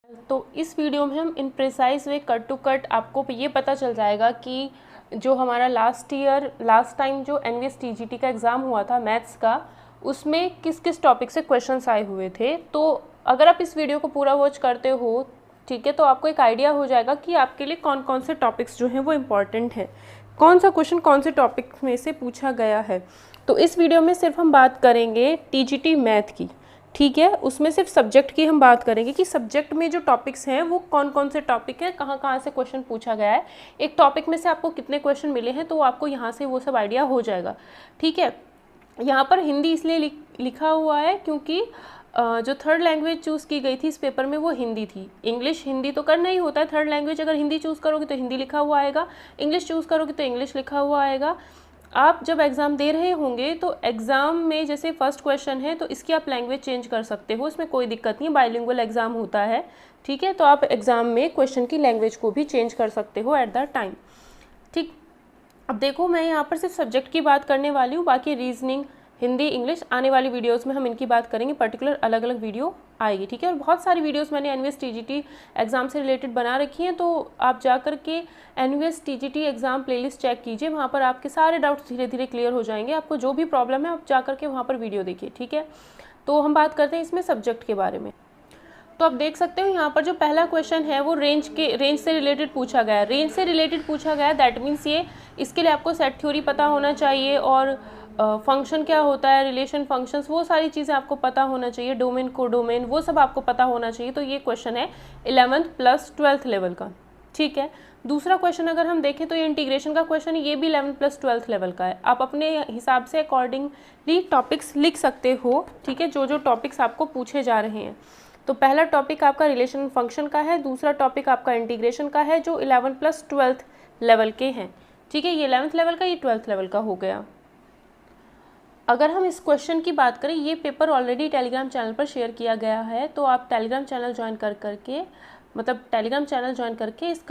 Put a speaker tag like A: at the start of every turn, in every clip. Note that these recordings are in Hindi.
A: तो इस वीडियो में हम in precise way cut to cut आपको ये पता चल जाएगा कि जो हमारा लास्ट टाइम जो एनवीएस टीजीटी का एग्ज़ाम हुआ था मैथ्स का, उसमें किस किस टॉपिक से क्वेश्चंस आए हुए थे। तो अगर आप इस वीडियो को पूरा वॉच करते हो, ठीक है, तो आपको एक आइडिया हो जाएगा कि आपके लिए कौन कौन से टॉपिक्स जो हैं वो इम्पॉर्टेंट हैं, कौन सा क्वेश्चन कौन से टॉपिक में से पूछा गया है। तो इस वीडियो में सिर्फ हम बात करेंगे टीजीटी मैथ की, ठीक है। उसमें सिर्फ सब्जेक्ट की हम बात करेंगे कि सब्जेक्ट में जो टॉपिक्स हैं वो कौन कौन से टॉपिक है, कहाँ कहाँ से क्वेश्चन पूछा गया है, एक टॉपिक में से आपको कितने क्वेश्चन मिले हैं, तो आपको यहाँ से वो सब आइडिया हो जाएगा, ठीक है। यहाँ पर हिंदी इसलिए लिखा हुआ है क्योंकि जो थर्ड लैंग्वेज चूज़ की गई थी इस पेपर में वो हिंदी थी। इंग्लिश हिंदी तो करना ही होता है, थर्ड लैंग्वेज अगर हिंदी चूज़ करोगे तो हिंदी लिखा हुआ आएगा, इंग्लिश चूज़ करोगे तो इंग्लिश लिखा हुआ आएगा। आप जब एग्ज़ाम दे रहे होंगे तो एग्ज़ाम में जैसे फर्स्ट क्वेश्चन है तो इसकी आप लैंग्वेज चेंज कर सकते हो, इसमें कोई दिक्कत नहीं, बाइलिंगुअल एग्ज़ाम होता है, ठीक है। तो आप एग्ज़ाम में क्वेश्चन की लैंग्वेज को भी चेंज कर सकते हो एट द टाइम, ठीक। अब देखो मैं यहाँ पर सिर्फ सब्जेक्ट की बात करने वाली हूँ, बाकी रीजनिंग, हिंदी, इंग्लिश आने वाली वीडियोस में हम इनकी बात करेंगे, पर्टिकुलर अलग अलग वीडियो आएगी, ठीक है। और बहुत सारी वीडियोस मैंने एनवीएस टीजीटी एग्ज़ाम से रिलेटेड बना रखी हैं, तो आप जा कर के NVS TGT exam playlist check कीजिए, वहाँ पर आपके सारे डाउट्स धीरे धीरे क्लियर हो जाएंगे। आपको जो भी प्रॉब्लम है आप जा कर के वहाँ पर वीडियो देखिए, ठीक है। तो हम बात करते हैं इसमें सब्जेक्ट के बारे में। तो आप देख सकते हो यहाँ पर जो पहला क्वेश्चन है वो रेंज से रिलेटेड पूछा गया है। रेंज से रिलेटेड पूछा गया है, दैट मीन्स इसके लिए आपको सेट थ्योरी पता होना चाहिए और फंक्शन क्या होता है, रिलेशन फंक्शंस, वो सारी चीज़ें आपको पता होना चाहिए, डोमेन को डोमेन वो सब आपको पता होना चाहिए। तो ये क्वेश्चन है 11th प्लस 12th लेवल का, ठीक है। दूसरा क्वेश्चन अगर हम देखें तो ये इंटीग्रेशन का क्वेश्चन है, ये भी 11th प्लस 12th लेवल का है। आप अपने हिसाब से अकॉर्डिंगली टॉपिक्स लिख सकते हो, ठीक है, जो जो टॉपिक्स आपको पूछे जा रहे हैं। तो पहला टॉपिक आपका रिलेशन फंक्शन का है, दूसरा टॉपिक आपका इंटीग्रेशन का है, जो 11th प्लस 12th लेवल के हैं, ठीक है। ये 11th लेवल का, ये 12th लेवल का हो गया। अगर हम इस क्वेश्चन की बात करें, ये पेपर ऑलरेडी टेलीग्राम चैनल पर शेयर किया गया है, तो आप टेलीग्राम चैनल ज्वाइन करके इस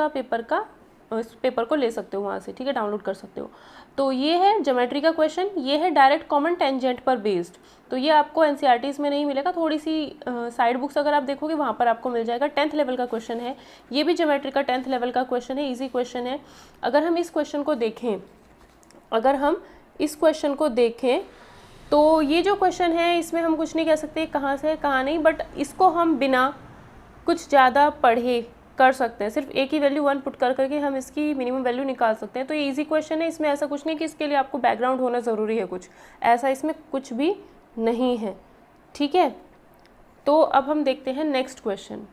A: पेपर को ले सकते हो वहाँ से, ठीक है, डाउनलोड कर सकते हो। तो ये है ज्योमेट्री का क्वेश्चन, ये है डायरेक्ट कॉमन टेंजेंट पर बेस्ड। तो ये आपको एनसीईआरटीज़ में नहीं मिलेगा, थोड़ी सी साइड बुक्स अगर आप देखोगे वहाँ पर आपको मिल जाएगा। 10th लेवल का क्वेश्चन है, ये भी ज्योमेट्री का 10th लेवल का क्वेश्चन है, ईजी क्वेश्चन है। अगर हम इस क्वेश्चन को देखें तो ये जो क्वेश्चन है इसमें हम कुछ नहीं कह सकते कहाँ से है कहाँ नहीं, बट इसको हम बिना कुछ ज़्यादा पढ़े कर सकते हैं। सिर्फ एक ही वैल्यू 1 पुट करके हम इसकी मिनिमम वैल्यू निकाल सकते हैं। तो ये इजी क्वेश्चन है, इसमें ऐसा कुछ नहीं कि इसके लिए आपको बैकग्राउंड होना ज़रूरी है, कुछ ऐसा इसमें कुछ भी नहीं है, ठीक है। तो अब हम देखते हैं नेक्स्ट क्वेश्चन।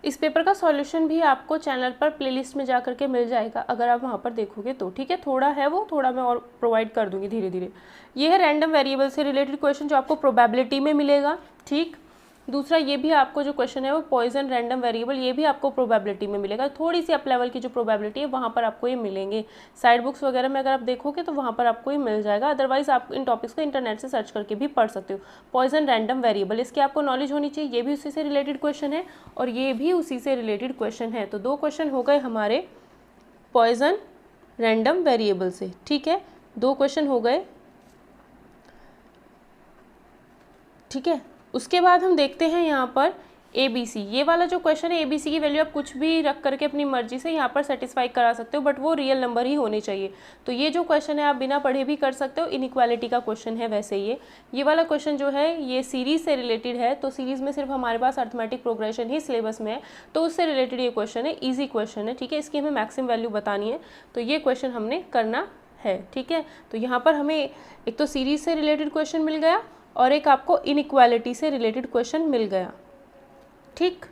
A: इस पेपर का सॉल्यूशन भी आपको चैनल पर प्लेलिस्ट में जा करके मिल जाएगा, अगर आप वहाँ पर देखोगे तो, ठीक है। थोड़ा है वो, थोड़ा मैं और प्रोवाइड कर दूँगी धीरे धीरे। ये है रैंडम वेरिएबल से रिलेटेड क्वेश्चन जो आपको प्रोबेबिलिटी में मिलेगा, ठीक। दूसरा ये भी आपको जो क्वेश्चन है वो पॉइजन रैंडम वेरिएबल, ये भी आपको प्रोबेबिलिटी में मिलेगा। थोड़ी सी अप लेवल की जो प्रोबेबिलिटी है वहाँ पर आपको ये मिलेंगे। साइड बुक्स वगैरह में अगर आप देखोगे तो वहाँ पर आपको ये मिल जाएगा, अदरवाइज आप इन टॉपिक्स को इंटरनेट से सर्च करके भी पढ़ सकते हो। पॉइजन रैंडम वेरिएबल, इसकी आपको नॉलेज होनी चाहिए, ये भी उसी से रिलेटेड क्वेश्चन है और ये भी उसी से रिलेटेड क्वेश्चन है। तो 2 क्वेश्चन हो गए हमारे पॉइजन रैंडम वेरिएबल से, ठीक है, 2 क्वेश्चन हो गए, ठीक है। उसके बाद हम देखते हैं यहाँ पर ABC, ये वाला जो क्वेश्चन है ABC की वैल्यू आप कुछ भी रख करके अपनी मर्जी से यहाँ पर सेटिस्फाई करा सकते हो, बट वो रियल नंबर ही होने चाहिए। तो ये जो क्वेश्चन है आप बिना पढ़े भी कर सकते हो, इनइक्वालिटी का क्वेश्चन है। वैसे ये वाला क्वेश्चन जो है ये सीरीज से रिलेटेड है, तो सीरीज में सिर्फ हमारे पास अर्थमेटिक प्रोग्रेशन ही सिलेबस में है, तो उससे रिलेटेड ये क्वेश्चन है, ईजी क्वेश्चन है, ठीक है। इसकी हमें मैक्सिमम वैल्यू बतानी है, तो ये क्वेश्चन हमने करना है, ठीक है। तो यहाँ पर हमें एक तो सीरीज से रिलेटेड क्वेश्चन मिल गया और एक आपको इनइक्वालिटी से रिलेटेड क्वेश्चन मिल गया, ठीक।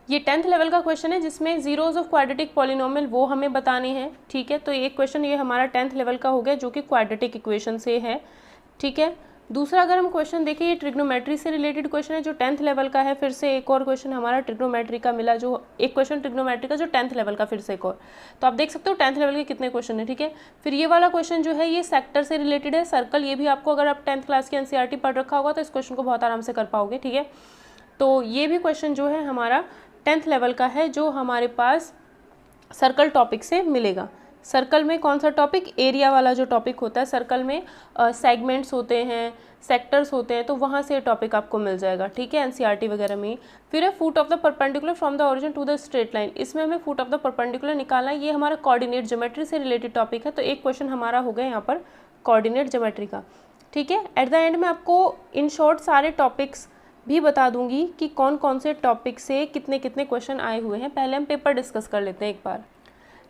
A: ये 10th लेवल का क्वेश्चन है जिसमें जीरोज ऑफ क्वाड्रेटिक पॉलिनोमियल वो हमें बताने हैं, ठीक है। तो एक क्वेश्चन ये हमारा 10th लेवल का हो गया जो कि क्वाड्रेटिक इक्वेशन से है, ठीक है। दूसरा अगर हम क्वेश्चन देखें, ये ट्रिग्नोमेट्री से रिलेटेड क्वेश्चन है जो 10th लेवल का है। फिर से एक और क्वेश्चन हमारा ट्रिग्नोमेट्री का मिला, जो एक क्वेश्चन ट्रिग्नोमेट्री का जो 10th लेवल का, फिर से एक और। तो आप देख सकते हो 10th लेवल के कितने क्वेश्चन है, ठीक है। फिर ये वाला क्वेश्चन जो है ये सेक्टर से रिलेटेड है, सर्कल, ये भी आपको अगर आप 10th क्लास की एनसीईआरटी पढ़ रखा होगा तो इस क्वेश्चन को बहुत आराम से कर पाओगे, ठीक है। तो ये भी क्वेश्चन जो है हमारा 10th लेवल का है, जो हमारे पास सर्कल टॉपिक से मिलेगा, सर्कल में कौन सा टॉपिक, एरिया वाला जो टॉपिक होता है, सर्कल में सेगमेंट्स होते हैं, सेक्टर्स होते हैं, तो वहाँ से टॉपिक आपको मिल जाएगा, ठीक है, एनसीईआरटी वगैरह में। फिर है foot of the perpendicular from the origin to the straight line, इसमें हमें फुट ऑफ द परपेंडिकुलर निकालना है, ये हमारा कोऑर्डिनेट ज्योमेट्री से रिलेटेड टॉपिक है, तो एक क्वेश्चन हमारा हो गया यहाँ पर कोऑर्डिनेट ज्योमेट्री का, ठीक है। एट द एंड में आपको इन शॉर्ट सारे टॉपिक्स भी बता दूंगी कि कौन कौन से टॉपिक से कितने कितने क्वेश्चन आए हुए हैं। पहले हम पेपर डिस्कस कर लेते हैं एक बार।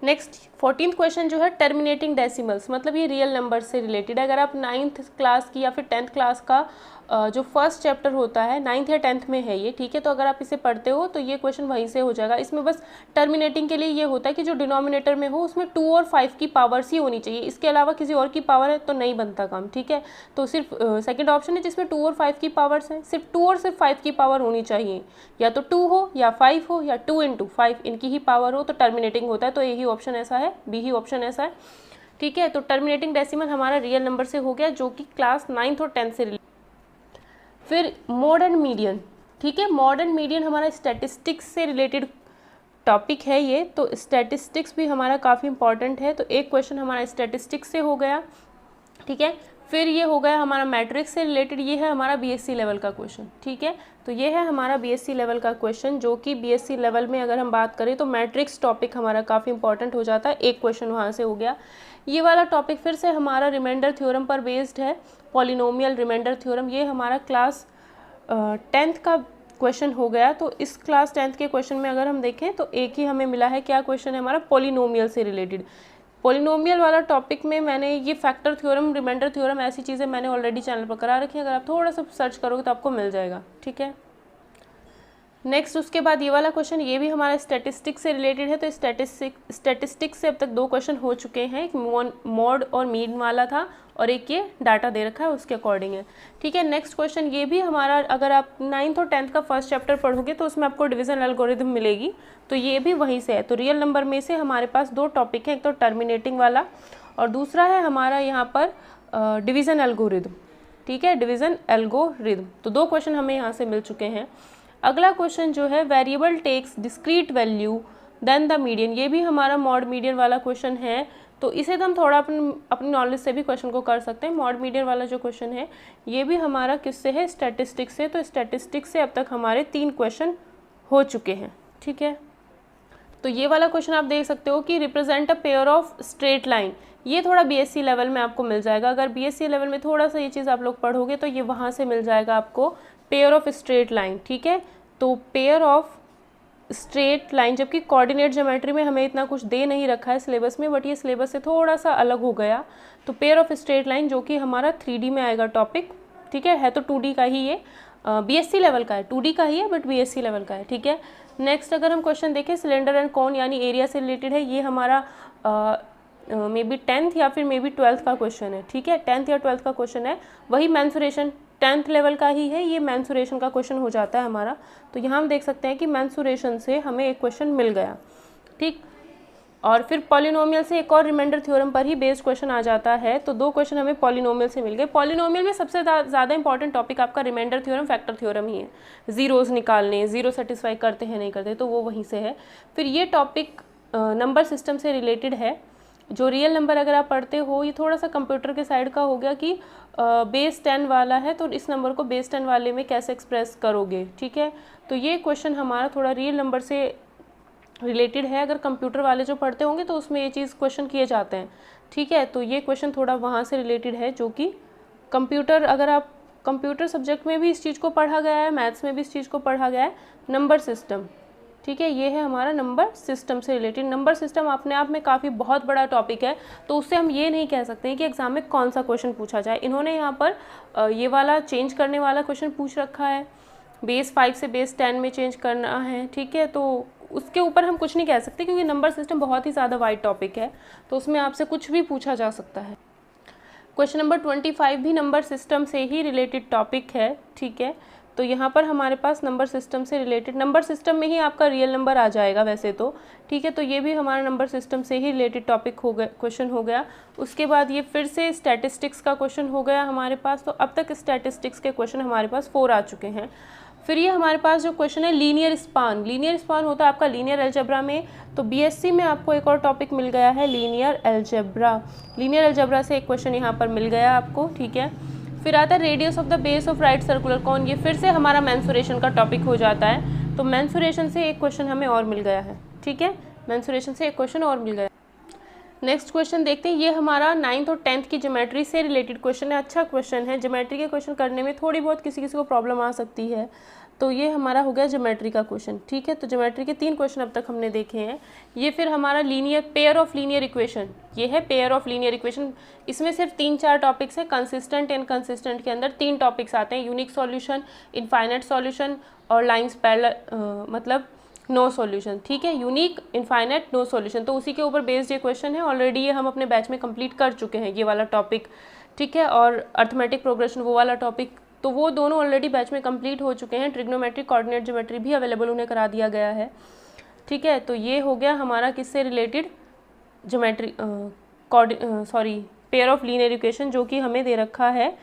A: नेक्स्ट 14th क्वेश्चन जो है टर्मिनेटिंग डेसिमल्स, मतलब ये रियल नंबर से रिलेटेड है। अगर आप 9th क्लास की या फिर 10th क्लास का जो फर्स्ट चैप्टर होता है 9th या 10th में है ये, ठीक है, तो अगर आप इसे पढ़ते हो तो ये क्वेश्चन वहीं से हो जाएगा। इसमें बस टर्मिनेटिंग के लिए ये होता है कि जो डिनोमिनेटर में हो उसमें 2 और 5 की पावर्स ही होनी चाहिए, इसके अलावा किसी और की पावर है तो नहीं बनता काम, ठीक है। तो सिर्फ सेकंड ऑप्शन है जिसमें 2 और 5 की पावर्स हैं, सिर्फ 2 और सिर्फ 5 की पावर होनी चाहिए, या तो 2 हो या 5 हो या 2 into 5 इनकी ही पावर हो तो टर्मिनेटिंग होता है। तो यही ऑप्शन ऐसा है, बी ही ऑप्शन ऐसा है, ठीक है। तो टर्मिनेटिंग डेसिमल हमारा रियल नंबर से हो गया जो कि क्लास 9th और 10th से। फिर मॉड एंड मीडियन, ठीक है, मॉड एंड मीडियन हमारा स्टैटिस्टिक्स से रिलेटेड टॉपिक है ये, तो स्टैटिस्टिक्स भी हमारा काफ़ी इंपॉर्टेंट है, तो एक क्वेश्चन हमारा स्टैटिस्टिक्स से हो गया, ठीक है। फिर ये हो गया हमारा मैट्रिक्स से रिलेटेड, ये है हमारा बीएससी लेवल का क्वेश्चन, ठीक है। तो ये है हमारा बीएससी लेवल का क्वेश्चन, जो कि बीएससी लेवल में अगर हम बात करें तो मैट्रिक्स टॉपिक हमारा काफ़ी इंपॉर्टेंट हो जाता है, एक क्वेश्चन वहाँ से हो गया। ये वाला टॉपिक फिर से हमारा रिमाइंडर थ्योरम पर बेस्ड है, पॉलिनोमियल रिमाइंडर थ्योरम, ये हमारा क्लास 10th का क्वेश्चन हो गया। तो इस क्लास 10th के क्वेश्चन में अगर हम देखें तो एक ही हमें मिला है, क्या क्वेश्चन है हमारा, पॉलिनोमियल से रिलेटेड। पॉलिनोमियल वाला टॉपिक में मैंने ये फैक्टर थ्योरम, रिमाइंडर थ्योरम, ऐसी चीज़ें मैंने ऑलरेडी चैनल पर करा रखी है, अगर आप थोड़ा सा सर्च करोगे तो आपको मिल जाएगा, ठीक है। नेक्स्ट उसके बाद ये वाला क्वेश्चन, ये भी हमारा स्टैटिस्टिक्स से रिलेटेड है, तो स्टैटिस्टिक्स से अब तक 2 क्वेश्चन हो चुके हैं, एक मॉड और मीन वाला था और एक ये डाटा दे रखा है उसके अकॉर्डिंग है, ठीक है। नेक्स्ट क्वेश्चन ये भी हमारा, अगर आप 9th और 10th का फर्स्ट चैप्टर पढ़ोगे तो उसमें आपको डिवीजन एल्गोरिथम मिलेगी, तो ये भी वहीं से है। तो रियल नंबर में से हमारे पास 2 टॉपिक हैं, एक तो टर्मिनेटिंग वाला और दूसरा है हमारा यहाँ पर डिवीजन एल्गोरिथम, ठीक है, डिवीजन एल्गोरिथम। तो 2 क्वेश्चन हमें यहाँ से मिल चुके हैं। अगला क्वेश्चन जो है variable takes discrete value then the median, ये भी हमारा मॉड मीडियन वाला क्वेश्चन है, तो इसे तो हम थोड़ा अपनी नॉलेज से भी क्वेश्चन को कर सकते हैं। मॉड मीडियन वाला जो क्वेश्चन है ये भी हमारा किससे है, स्टैटिस्टिक्स से, तो स्टैटिस्टिक्स से अब तक हमारे 3 क्वेश्चन हो चुके हैं, ठीक है। तो ये वाला क्वेश्चन आप देख सकते हो कि represent a pair of straight line, ये थोड़ा बीएससी लेवल में आपको मिल जाएगा, अगर बीएससी लेवल में थोड़ा सा ये चीज़ आप लोग पढ़ोगे तो ये वहाँ से मिल जाएगा आपको, पेयर ऑफ स्ट्रेट लाइन, ठीक है। तो पेयर ऑफ स्ट्रेट लाइन, जबकि कोऑर्डिनेट ज्योमेट्री में हमें इतना कुछ दे नहीं रखा है सिलेबस में, बट ये सिलेबस से थोड़ा सा अलग हो गया, तो पेयर ऑफ स्ट्रेट लाइन जो कि हमारा 3D में आएगा टॉपिक, ठीक है तो 2D का ही ये, बीएससी लेवल का है, 2D का ही है बट बीएससी लेवल का है, ठीक है। नेक्स्ट अगर हम क्वेश्चन देखें, सिलेंडर एंड कॉन यानी एरिया से रिलेटेड है, ये हमारा मे बी 10th या फिर मे बी 12th का क्वेश्चन है, ठीक है, 10th या 12th का क्वेश्चन है। वही मेंसुरेशन 10th लेवल का ही है, ये मेंसुरेशन का क्वेश्चन हो जाता है हमारा, तो यहाँ हम देख सकते हैं कि मेंसुरेशन से हमें एक क्वेश्चन मिल गया, ठीक। और फिर पॉलिनोमियल से एक और रिमाइंडर थ्योरम पर ही बेस्ड क्वेश्चन आ जाता है, तो 2 क्वेश्चन हमें पॉलिनोमियल से मिल गए। पॉलिनोमियल में सबसे ज़्यादा इंपॉर्टेंट टॉपिक आपका रिमाइंडर थ्योरम, फैक्टर थ्योरम ही है, जीरोस निकालने, जीरो सेटिस्फाई करते हैं नहीं करते, तो वो वहीं से है। फिर ये टॉपिक नंबर सिस्टम से रिलेटेड है, जो रियल नंबर अगर आप पढ़ते हो, ये थोड़ा सा कंप्यूटर के साइड का हो गया कि बेस 10 वाला है तो इस नंबर को बेस 10 वाले में कैसे एक्सप्रेस करोगे, ठीक है। तो ये क्वेश्चन हमारा थोड़ा रियल नंबर से रिलेटेड है, अगर कंप्यूटर वाले जो पढ़ते होंगे तो उसमें ये चीज़ क्वेश्चन किए जाते हैं, ठीक है। तो ये क्वेश्चन थोड़ा वहाँ से रिलेटेड है, जो कि कंप्यूटर, अगर आप कंप्यूटर सब्जेक्ट में भी इस चीज़ को पढ़ा गया है, मैथ्स में भी इस चीज़ को पढ़ा गया है, नंबर सिस्टम, ठीक है। ये है हमारा नंबर सिस्टम से रिलेटेड। नंबर सिस्टम अपने आप में काफ़ी बहुत बड़ा टॉपिक है, तो उससे हम ये नहीं कह सकते हैं कि एग्जाम में कौन सा क्वेश्चन पूछा जाए। इन्होंने यहाँ पर ये वाला चेंज करने वाला क्वेश्चन पूछ रखा है, बेस 5 से बेस 10 में चेंज करना है, ठीक है। तो उसके ऊपर हम कुछ नहीं कह सकते, क्योंकि नंबर सिस्टम बहुत ही ज़्यादा वाइड टॉपिक है, तो उसमें आपसे कुछ भी पूछा जा सकता है। क्वेश्चन नंबर 25 भी नंबर सिस्टम से ही रिलेटेड टॉपिक है, ठीक है। तो यहाँ पर हमारे पास नंबर सिस्टम से रिलेटेड, नंबर सिस्टम में ही आपका रियल नंबर आ जाएगा वैसे तो, ठीक है। तो ये भी हमारा नंबर सिस्टम से ही रिलेटेड टॉपिक हो गया, क्वेश्चन हो गया। उसके बाद ये फिर से स्टैटिस्टिक्स का क्वेश्चन हो गया हमारे पास, तो अब तक स्टैटिस्टिक्स के क्वेश्चन हमारे पास 4 आ चुके हैं। फिर ये हमारे पास जो क्वेश्चन है लीनियर स्पान, लीनियर स्पान होता है आपका लीनियर अलजेब्रा में। तो बीएससी में आपको एक और टॉपिक मिल गया है लीनियर अलजेब्रा, लीनियर अलजेब्रा से एक क्वेश्चन यहाँ पर मिल गया आपको, ठीक है। फिर आता है radius of the base of right circular cone, ये फिर से हमारा मेंसुरेशन का टॉपिक हो जाता है। तो मेंसुरेशन से एक क्वेश्चन हमें और मिल गया है, ठीक है, मेंसुरेशन से एक क्वेश्चन और मिल गया। नेक्स्ट क्वेश्चन देखते हैं, ये हमारा 9th और 10th की ज्योमेट्री से रिलेटेड क्वेश्चन है। अच्छा क्वेश्चन है, ज्योमेट्री के क्वेश्चन करने में थोड़ी बहुत किसी किसी को प्रॉब्लम आ सकती है, तो ये हमारा हो गया ज्योमेट्री का क्वेश्चन, ठीक है। तो ज्योमेट्री के 3 क्वेश्चन अब तक हमने देखे हैं। ये फिर हमारा linear pair of linear equation, ये है पेयर ऑफ लीनियर इक्वेशन। इसमें सिर्फ 3-4 टॉपिक्स है, कंसिस्टेंट इनकंसिस्टेंट के अंदर 3 टॉपिक्स आते हैं, यूनिक सॉल्यूशन, इनफाइनाइट सॉल्यूशन और लाइंस पैरेलल, मतलब नो सॉल्यूशन, ठीक है, यूनिक, इनफाइनाइट, नो सॉल्यूशन। तो उसी के ऊपर बेस्ड ये क्वेश्चन है, ऑलरेडी ये हम अपने बैच में कंप्लीट कर चुके हैं ये वाला टॉपिक, ठीक है। और अर्थमेटिक प्रोग्रेशन वो वाला टॉपिक, तो वो दोनों ऑलरेडी बैच में कंप्लीट हो चुके हैं। ट्रिग्नोमेट्रिक कोऑर्डिनेट ज्योमेट्री भी अवेलेबल उन्हें करा दिया गया है, ठीक है। तो ये हो गया हमारा किससे related, geometry pair of linear equation, जो कि हमें दे रखा है।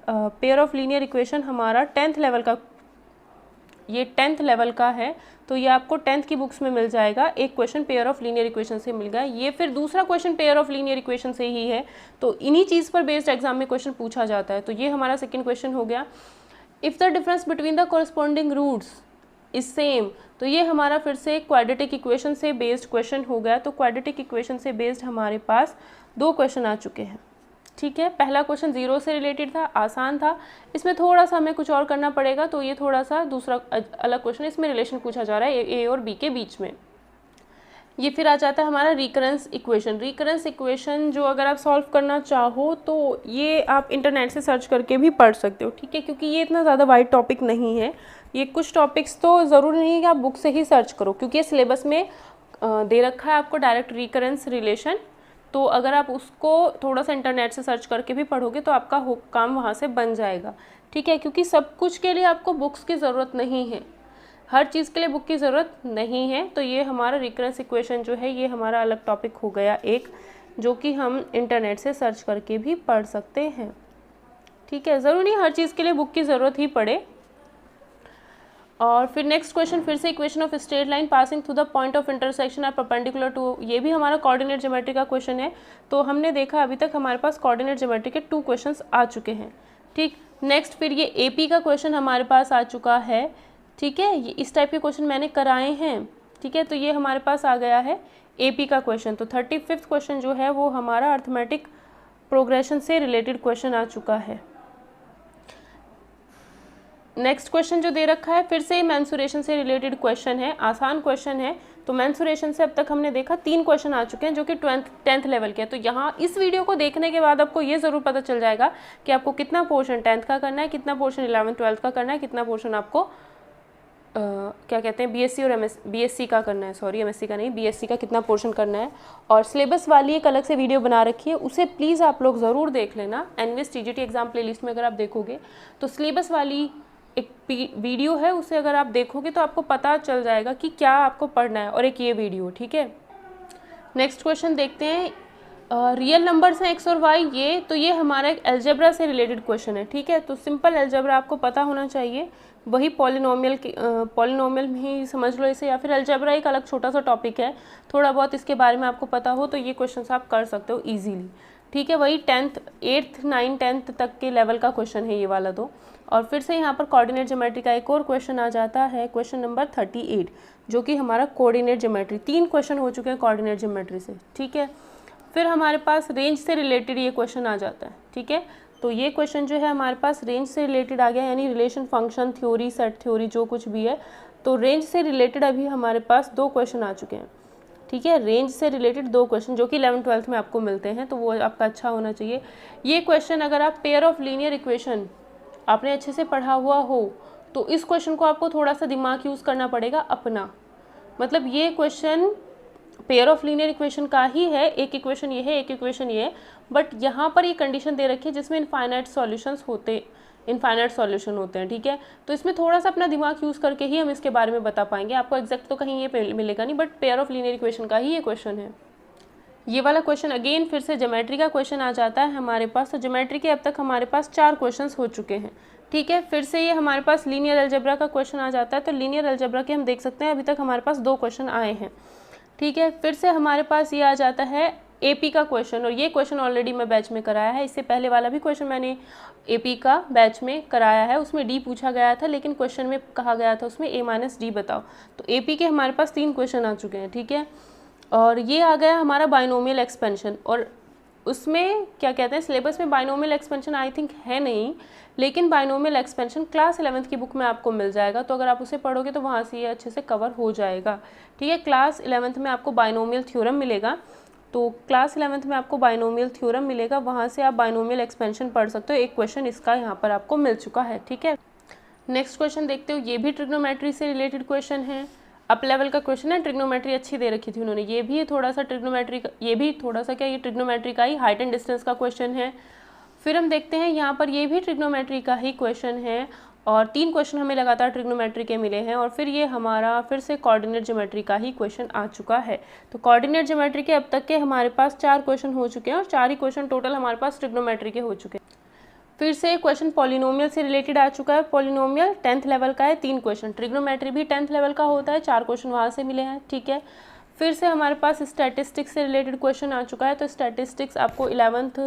A: पेयर ऑफ लीनियर इक्वेशन हमारा 10th लेवल का, ये 10th लेवल का है, तो ये आपको 10th की बुक्स में मिल जाएगा। एक question pair of linear equation से मिल गया, ये फिर दूसरा question pair of linear equation से ही है, तो इन्हीं चीज़ पर बेस्ड एग्जाम में क्वेश्चन पूछा जाता है। तो ये हमारा सेकंड क्वेश्चन हो गया। If the difference between the corresponding roots is same, तो ये हमारा फिर से क्वाड्रेटिक इक्वेशन से बेस्ड क्वेश्चन हो गया। तो क्वाड्रेटिक इक्वेशन से बेस्ड हमारे पास 2 क्वेश्चन आ चुके हैं, ठीक है। पहला क्वेश्चन 0 से रिलेटेड था, आसान था, इसमें थोड़ा सा हमें कुछ और करना पड़ेगा। तो ये थोड़ा सा दूसरा अलग क्वेश्चन, इसमें रिलेशन पूछा जा रहा है ए और बी के बीच में। ये फिर आ जाता है हमारा रिकरेंस इक्वेशन। रिकरेंस इक्वेशन जो अगर आप सॉल्व करना चाहो तो ये आप इंटरनेट से सर्च करके भी पढ़ सकते हो, ठीक है, क्योंकि ये इतना ज़्यादा वाइड टॉपिक नहीं है। ये कुछ टॉपिक्स तो ज़रूरी नहीं है कि आप बुक से ही सर्च करो, क्योंकि ये सिलेबस में दे रखा है आपको डायरेक्ट रिकरेंस रिलेशन। तो अगर आप उसको थोड़ा सा इंटरनेट से सर्च करके भी पढ़ोगे तो आपका काम वहाँ से बन जाएगा, ठीक है, क्योंकि सब कुछ के लिए आपको बुक्स की ज़रूरत नहीं है, हर चीज़ के लिए बुक की ज़रूरत नहीं है। तो ये हमारा रिकरेंस इक्वेशन जो है ये हमारा अलग टॉपिक हो गया एक, जो कि हम इंटरनेट से सर्च करके भी पढ़ सकते हैं, ठीक है, ज़रूरी नहीं हर चीज़ के लिए बुक की ज़रूरत ही पड़े। और फिर नेक्स्ट क्वेश्चन फिर से equation of straight line passing through the point of intersection are perpendicular to, ये भी हमारा कोऑर्डिनेट ज्योमेट्री का क्वेश्चन है। तो हमने देखा अभी तक हमारे पास कोऑर्डिनेट ज्योमेट्री के 2 क्वेश्चंस आ चुके हैं, ठीक। नेक्स्ट फिर ये एपी का क्वेश्चन हमारे पास आ चुका है, ठीक है, ये इस टाइप के क्वेश्चन मैंने कराए हैं, ठीक है। तो ये हमारे पास आ गया है एपी का क्वेश्चन। तो 35th क्वेश्चन जो है वो हमारा अर्थमेटिक प्रोग्रेशन से रिलेटेड क्वेश्चन आ चुका है। नेक्स्ट क्वेश्चन जो दे रखा है फिर से मेंसुरेशन से रिलेटेड क्वेश्चन है, आसान क्वेश्चन है। तो मेंसुरेशन से अब तक हमने देखा 3 क्वेश्चन आ चुके हैं जो कि 10th लेवल के हैं। तो यहाँ इस वीडियो को देखने के बाद आपको ये ज़रूर पता चल जाएगा कि आपको कितना पोर्शन 10th का करना है, कितना पोर्शन 11th 12th का करना है, कितना पोर्शन आपको क्या कहते हैं बीएससी और बीएससी का करना है, सॉरी एमएससी का नहीं, बीएससी का कितना पोर्शन करना है। और सिलेबस वाली एक अलग से वीडियो बना रखी है, उसे प्लीज़ आप लोग ज़रूर देख लेना। एनवीएस टीजीटी एग्जाम प्लेलिस्ट में अगर आप देखोगे तो सिलेबस वाली एक वीडियो है, उसे अगर आप देखोगे तो आपको पता चल जाएगा कि क्या आपको पढ़ना है, और एक ये वीडियो, ठीक है। नेक्स्ट क्वेश्चन देखते हैं, रियल नंबर्स हैं एक्स और वाई, ये तो ये हमारा एक अलजेब्रा से रिलेटेड क्वेश्चन है, ठीक है। तो सिंपल अलजेब्रा आपको पता होना चाहिए, वही पॉलिनोमियल में ही समझ लो इसे, या फिर अलजेब्रा एक अलग छोटा सा टॉपिक है, थोड़ा बहुत इसके बारे में आपको पता हो तो ये क्वेश्चन आप कर सकते हो ईजीली, ठीक है। वही 10th 8th 9th 10th तक के लेवल का क्वेश्चन है ये वाला 2। और फिर से यहाँ पर कोऑर्डिनेट ज्योमेट्री का एक और क्वेश्चन आ जाता है, क्वेश्चन नंबर 38, जो कि हमारा कोऑर्डिनेट ज्योमेट्री। 3 क्वेश्चन हो चुके हैं कोऑर्डिनेट ज्योमेट्री से, ठीक है। फिर हमारे पास रेंज से रिलेटेड ये क्वेश्चन आ जाता है, ठीक है। तो ये क्वेश्चन जो है हमारे पास रेंज से रिलेटेड आ गया, यानी relation function theory set theory जो कुछ भी है, तो रेंज से रिलेटेड अभी हमारे पास 2 क्वेश्चन आ चुके हैं, ठीक है। रेंज से रिलेटेड 2 क्वेश्चन जो कि 11th 12th में आपको मिलते हैं, तो वो आपका अच्छा होना चाहिए। ये क्वेश्चन अगर आप पेयर ऑफ लीनियर इक्वेशन आपने अच्छे से पढ़ा हुआ हो तो इस क्वेश्चन को आपको थोड़ा सा दिमाग यूज़ करना पड़ेगा अपना, मतलब ये question pair of linear equation का ही है, एक इक्वेशन ये है, एक इक्वेशन ये है, बट यहाँ पर ये कंडीशन दे रखी है जिसमें इनफाइनाइट सॉल्यूशन होते हैं, ठीक है। तो इसमें थोड़ा सा अपना दिमाग यूज़ करके ही हम इसके बारे में बता पाएंगे। आपको एग्जैक्ट तो कहीं ये मिलेगा नहीं, but pair of linear equation का ही ये क्वेश्चन है। ये वाला क्वेश्चन अगेन फिर से ज्योमेट्री का क्वेश्चन आ जाता है हमारे पास। तो ज्योमेट्री के अब तक हमारे पास 4 क्वेश्चंस हो चुके हैं, ठीक है, फिर से ये हमारे पास लीनियर अलजेब्रा का क्वेश्चन आ जाता है। तो लीनियर अलजेब्रा के हम देख सकते हैं अभी तक हमारे पास 2 क्वेश्चन आए हैं। ठीक है, फिर से हमारे पास ये आ जाता है एपी का क्वेश्चन, और ये क्वेश्चन ऑलरेडी मैं बैच में कराया है। इससे पहले वाला भी क्वेश्चन मैंने एपी का बैच में कराया है, उसमें डी पूछा गया था, लेकिन क्वेश्चन में कहा गया था उसमें A-D बताओ। तो एपी के हमारे पास 3 क्वेश्चन आ चुके हैं। ठीक है, और ये आ गया हमारा बाइनोमियल एक्सपेंशन, और उसमें क्या कहते हैं, सिलेबस में बाइनोमियल एक्सपेंशन आई थिंक है नहीं, लेकिन बाइनोमियल एक्सपेंशन क्लास 11th की बुक में आपको मिल जाएगा। तो अगर आप उसे पढ़ोगे तो वहाँ से ये अच्छे से कवर हो जाएगा। ठीक है, क्लास 11th में आपको बाइनोमियल थ्योरम मिलेगा। तो क्लास 11th में आपको बाइनोमियल थ्योरम मिलेगा, वहाँ से आप बाइनोमियल एक्सपेंशन पढ़ सकते हो। एक क्वेश्चन इसका यहाँ पर आपको मिल चुका है। ठीक है, नेक्स्ट क्वेश्चन देखते हो। ये भी ट्रिग्नोमेट्री से रिलेटेड क्वेश्चन है, अप लेवल का क्वेश्चन है। ट्रिग्नोमेट्री अच्छी दे रखी थी उन्होंने। ये भी थोड़ा सा ट्रिग्नोमेट्री का, ये भी थोड़ा सा क्या, ये ट्रिग्नोमेट्री का ही हाइट एंड डिस्टेंस का क्वेश्चन है। फिर हम देखते हैं यहाँ पर ये भी ट्रिग्नोमेट्री का ही क्वेश्चन है, और 3 क्वेश्चन हमें लगातार ट्रिग्नोमेट्री के मिले हैं। और फिर ये हमारा फिर से कोऑर्डिनेट ज्योमेट्री का ही क्वेश्चन आ चुका है। तो कोऑर्डिनेट ज्योमेट्री के अब तक के हमारे पास 4 क्वेश्चन हो चुके हैं, और 4 ही क्वेश्चन टोटल हमारे पास ट्रिग्नोमेट्री के हो चुके हैं। फिर से क्वेश्चन पॉलिनोमियल से रिलेटेड आ चुका है। पॉलिनोमियल 10th लेवल का है, 3 क्वेश्चन। ट्रिग्नोमेट्री भी 10th लेवल का होता है, 4 क्वेश्चन वहाँ से मिले हैं। ठीक है, फिर से हमारे पास स्टैटिस्टिक्स से रिलेटेड क्वेश्चन आ चुका है। तो स्टैटिस्टिक्स आपको 10th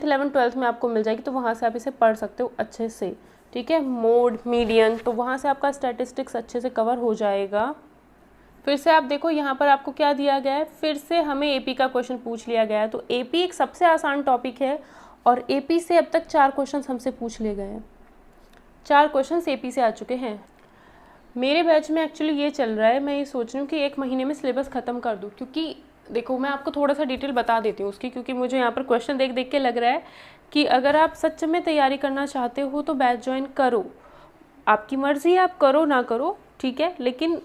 A: 11th 12th में आपको मिल जाएगी, तो वहाँ से आप इसे पढ़ सकते हो अच्छे से। ठीक है, मोड, मीडियन, तो वहाँ से आपका स्टैटिस्टिक्स अच्छे से कवर हो जाएगा। फिर से आप देखो यहाँ पर आपको क्या दिया गया है, फिर से हमें एपी का क्वेश्चन पूछ लिया गया है। तो एपी एक सबसे आसान टॉपिक है, और एपी से अब तक 4 क्वेश्चन हमसे पूछ लिए गए हैं। 4 क्वेश्चन एपी से आ चुके हैं। मेरे बैच में एक्चुअली ये चल रहा है, मैं ये सोच रही हूँ कि 1 महीने में सिलेबस ख़त्म कर दूँ, क्योंकि देखो मैं आपको थोड़ा सा डिटेल बता देती हूँ उसकी, क्योंकि मुझे यहाँ पर क्वेश्चन देख देख के लग रहा है कि अगर आप सच में तैयारी करना चाहते हो तो बैच ज्वाइन करो। आपकी मर्ज़ी है, आप करो ना करो, ठीक है, लेकिन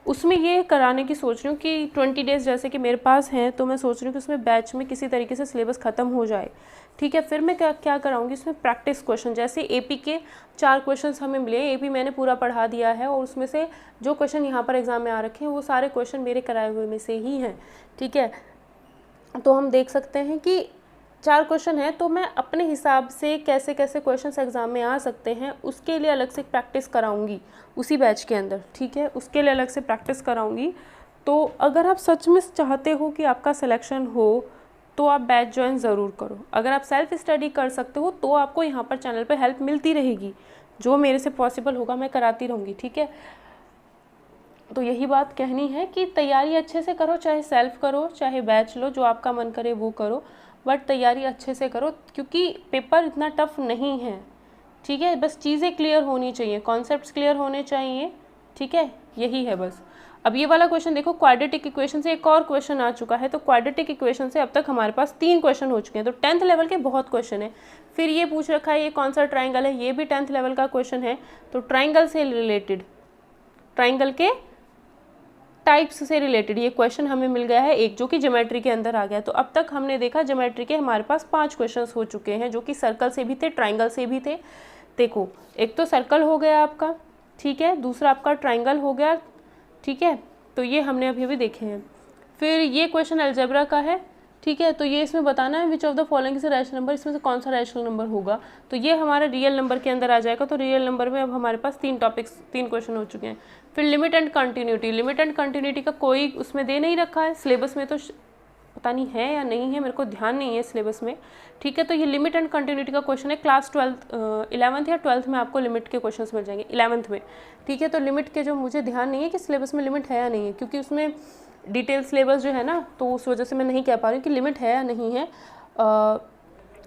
A: उसमें ये कराने की सोच रही हूँ कि 20 डेज़ जैसे कि मेरे पास हैं, तो मैं सोच रही हूँ कि उसमें बैच में किसी तरीके से सिलेबस ख़त्म हो जाए। ठीक है, फिर मैं क्या कराऊंगी इसमें, प्रैक्टिस क्वेश्चन। जैसे एपी के 4 क्वेश्चंस हमें मिले, एपी मैंने पूरा पढ़ा दिया है, और उसमें से जो क्वेश्चन यहाँ पर एग्जाम में आ रखे हैं वो सारे क्वेश्चन मेरे कराए हुए में से ही हैं। ठीक है, तो हम देख सकते हैं कि 4 क्वेश्चन है, तो मैं अपने हिसाब से कैसे कैसे क्वेश्चंस एग्जाम में आ सकते हैं उसके लिए अलग से प्रैक्टिस कराऊंगी उसी बैच के अंदर। ठीक है, उसके लिए अलग से प्रैक्टिस कराऊंगी। तो अगर आप सच में चाहते हो कि आपका सिलेक्शन हो तो आप बैच ज्वाइन ज़रूर करो। अगर आप सेल्फ स्टडी कर सकते हो तो आपको यहाँ पर चैनल पे हेल्प मिलती रहेगी, जो मेरे से पॉसिबल होगा मैं कराती रहूँगी। ठीक है, तो यही बात कहनी है कि तैयारी अच्छे से करो, चाहे सेल्फ करो चाहे बैच लो, जो आपका मन करे वो करो, बट तैयारी अच्छे से करो, क्योंकि पेपर इतना टफ नहीं है। ठीक है, बस चीज़ें क्लियर होनी चाहिए, कॉन्सेप्ट्स क्लियर होने चाहिए। ठीक है, यही है बस। अब ये वाला क्वेश्चन देखो, क्वाड्रेटिक इक्वेशन से एक और क्वेश्चन आ चुका है। तो क्वाड्रेटिक इक्वेशन से अब तक हमारे पास 3 क्वेश्चन हो चुके हैं। तो 10th लेवल के बहुत क्वेश्चन है। फिर ये पूछ रखा है ये कौन सा ट्राइंगल है, ये भी 10th लेवल का क्वेश्चन है। तो ट्राइंगल से रिलेटेड, ट्राइंगल के टाइप्स से रिलेटेड ये क्वेश्चन हमें मिल गया है एक, जो कि ज्योमेट्री के अंदर आ गया। तो अब तक हमने देखा ज्योमेट्री के हमारे पास 5 क्वेश्चंस हो चुके हैं, जो कि सर्कल से भी थे, ट्राइंगल से भी थे। देखो, एक तो सर्कल हो गया आपका, ठीक है, दूसरा आपका ट्राइंगल हो गया। ठीक है, तो ये हमने अभी देखे हैं। फिर ये क्वेश्चन अलजेब्रा का है। ठीक है, तो ये इसमें बताना है which of the following is rational number, इसमें से कौन सा रैशनल नंबर होगा। तो ये हमारा रियल नंबर के अंदर आ जाएगा। तो रियल नंबर में अब हमारे पास 3 क्वेश्चन हो चुके हैं। फिर limit and continuity, limit and continuity का कोई उसमें दे नहीं रखा है सिलेबस में, तो पता नहीं है या नहीं है, मेरे को ध्यान नहीं है सिलेबस में। ठीक है, तो ये लिमिट एंड कंटिन्यूटी का क्वेश्चन है। क्लास 11th या 12th में आपको लिमिट के क्वेश्चंस मिल जाएंगे, 11th में। ठीक है, तो लिमिट के जो मुझे ध्यान नहीं है कि सिलेबस में लिमिट है या नहीं है, क्योंकि उसमें डिटेल सिलेबस जो है ना, तो उस वजह से मैं नहीं कह पा रही हूँ कि लिमिट है या नहीं है।